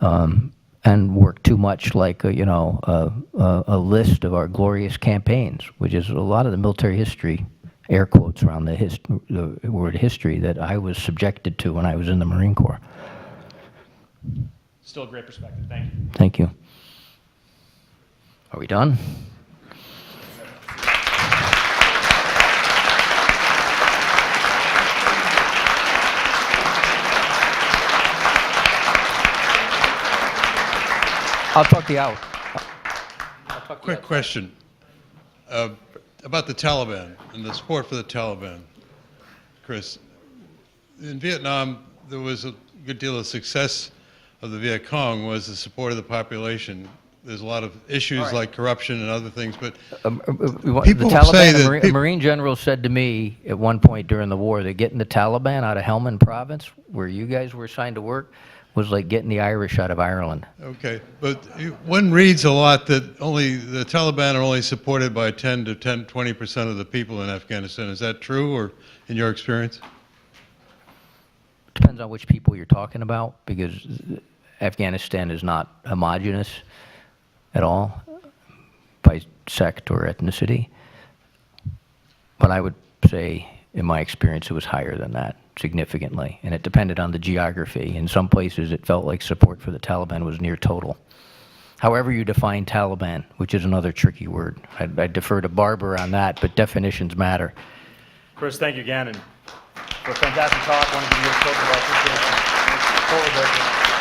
and work too much like a list of our glorious campaigns, which is a lot of the military history, air quotes around the word history, that I was subjected to when I was in the Marine Corps. Still a great perspective. Thank you. Thank you. Are we done? I'll talk you out. Quick question about the Taliban and the support for the Taliban. Chris, in Vietnam, there was a good deal of success of the Viet Cong was the support of the population. There's a lot of issues like corruption and other things, but people the Taliban, say that a Marine general said to me at one point during the war that getting the Taliban out of Helmand province, where you guys were assigned to work, was like getting the Irish out of Ireland. Okay, but one reads a lot that only the Taliban are only supported by 20% of the people in Afghanistan. Is that true, or in your experience? Depends on which people you're talking about, because Afghanistan is not homogenous at all by sect or ethnicity. But I would say, in my experience, it was higher than that, significantly, and it depended on the geography. In some places, it felt like support for the Taliban was near total. However you define Taliban, which is another tricky word. I defer to Barbara on that, but definitions matter. Chris, thank you again, and for a fantastic talk. I want to give you a total of our appreciation. Forward,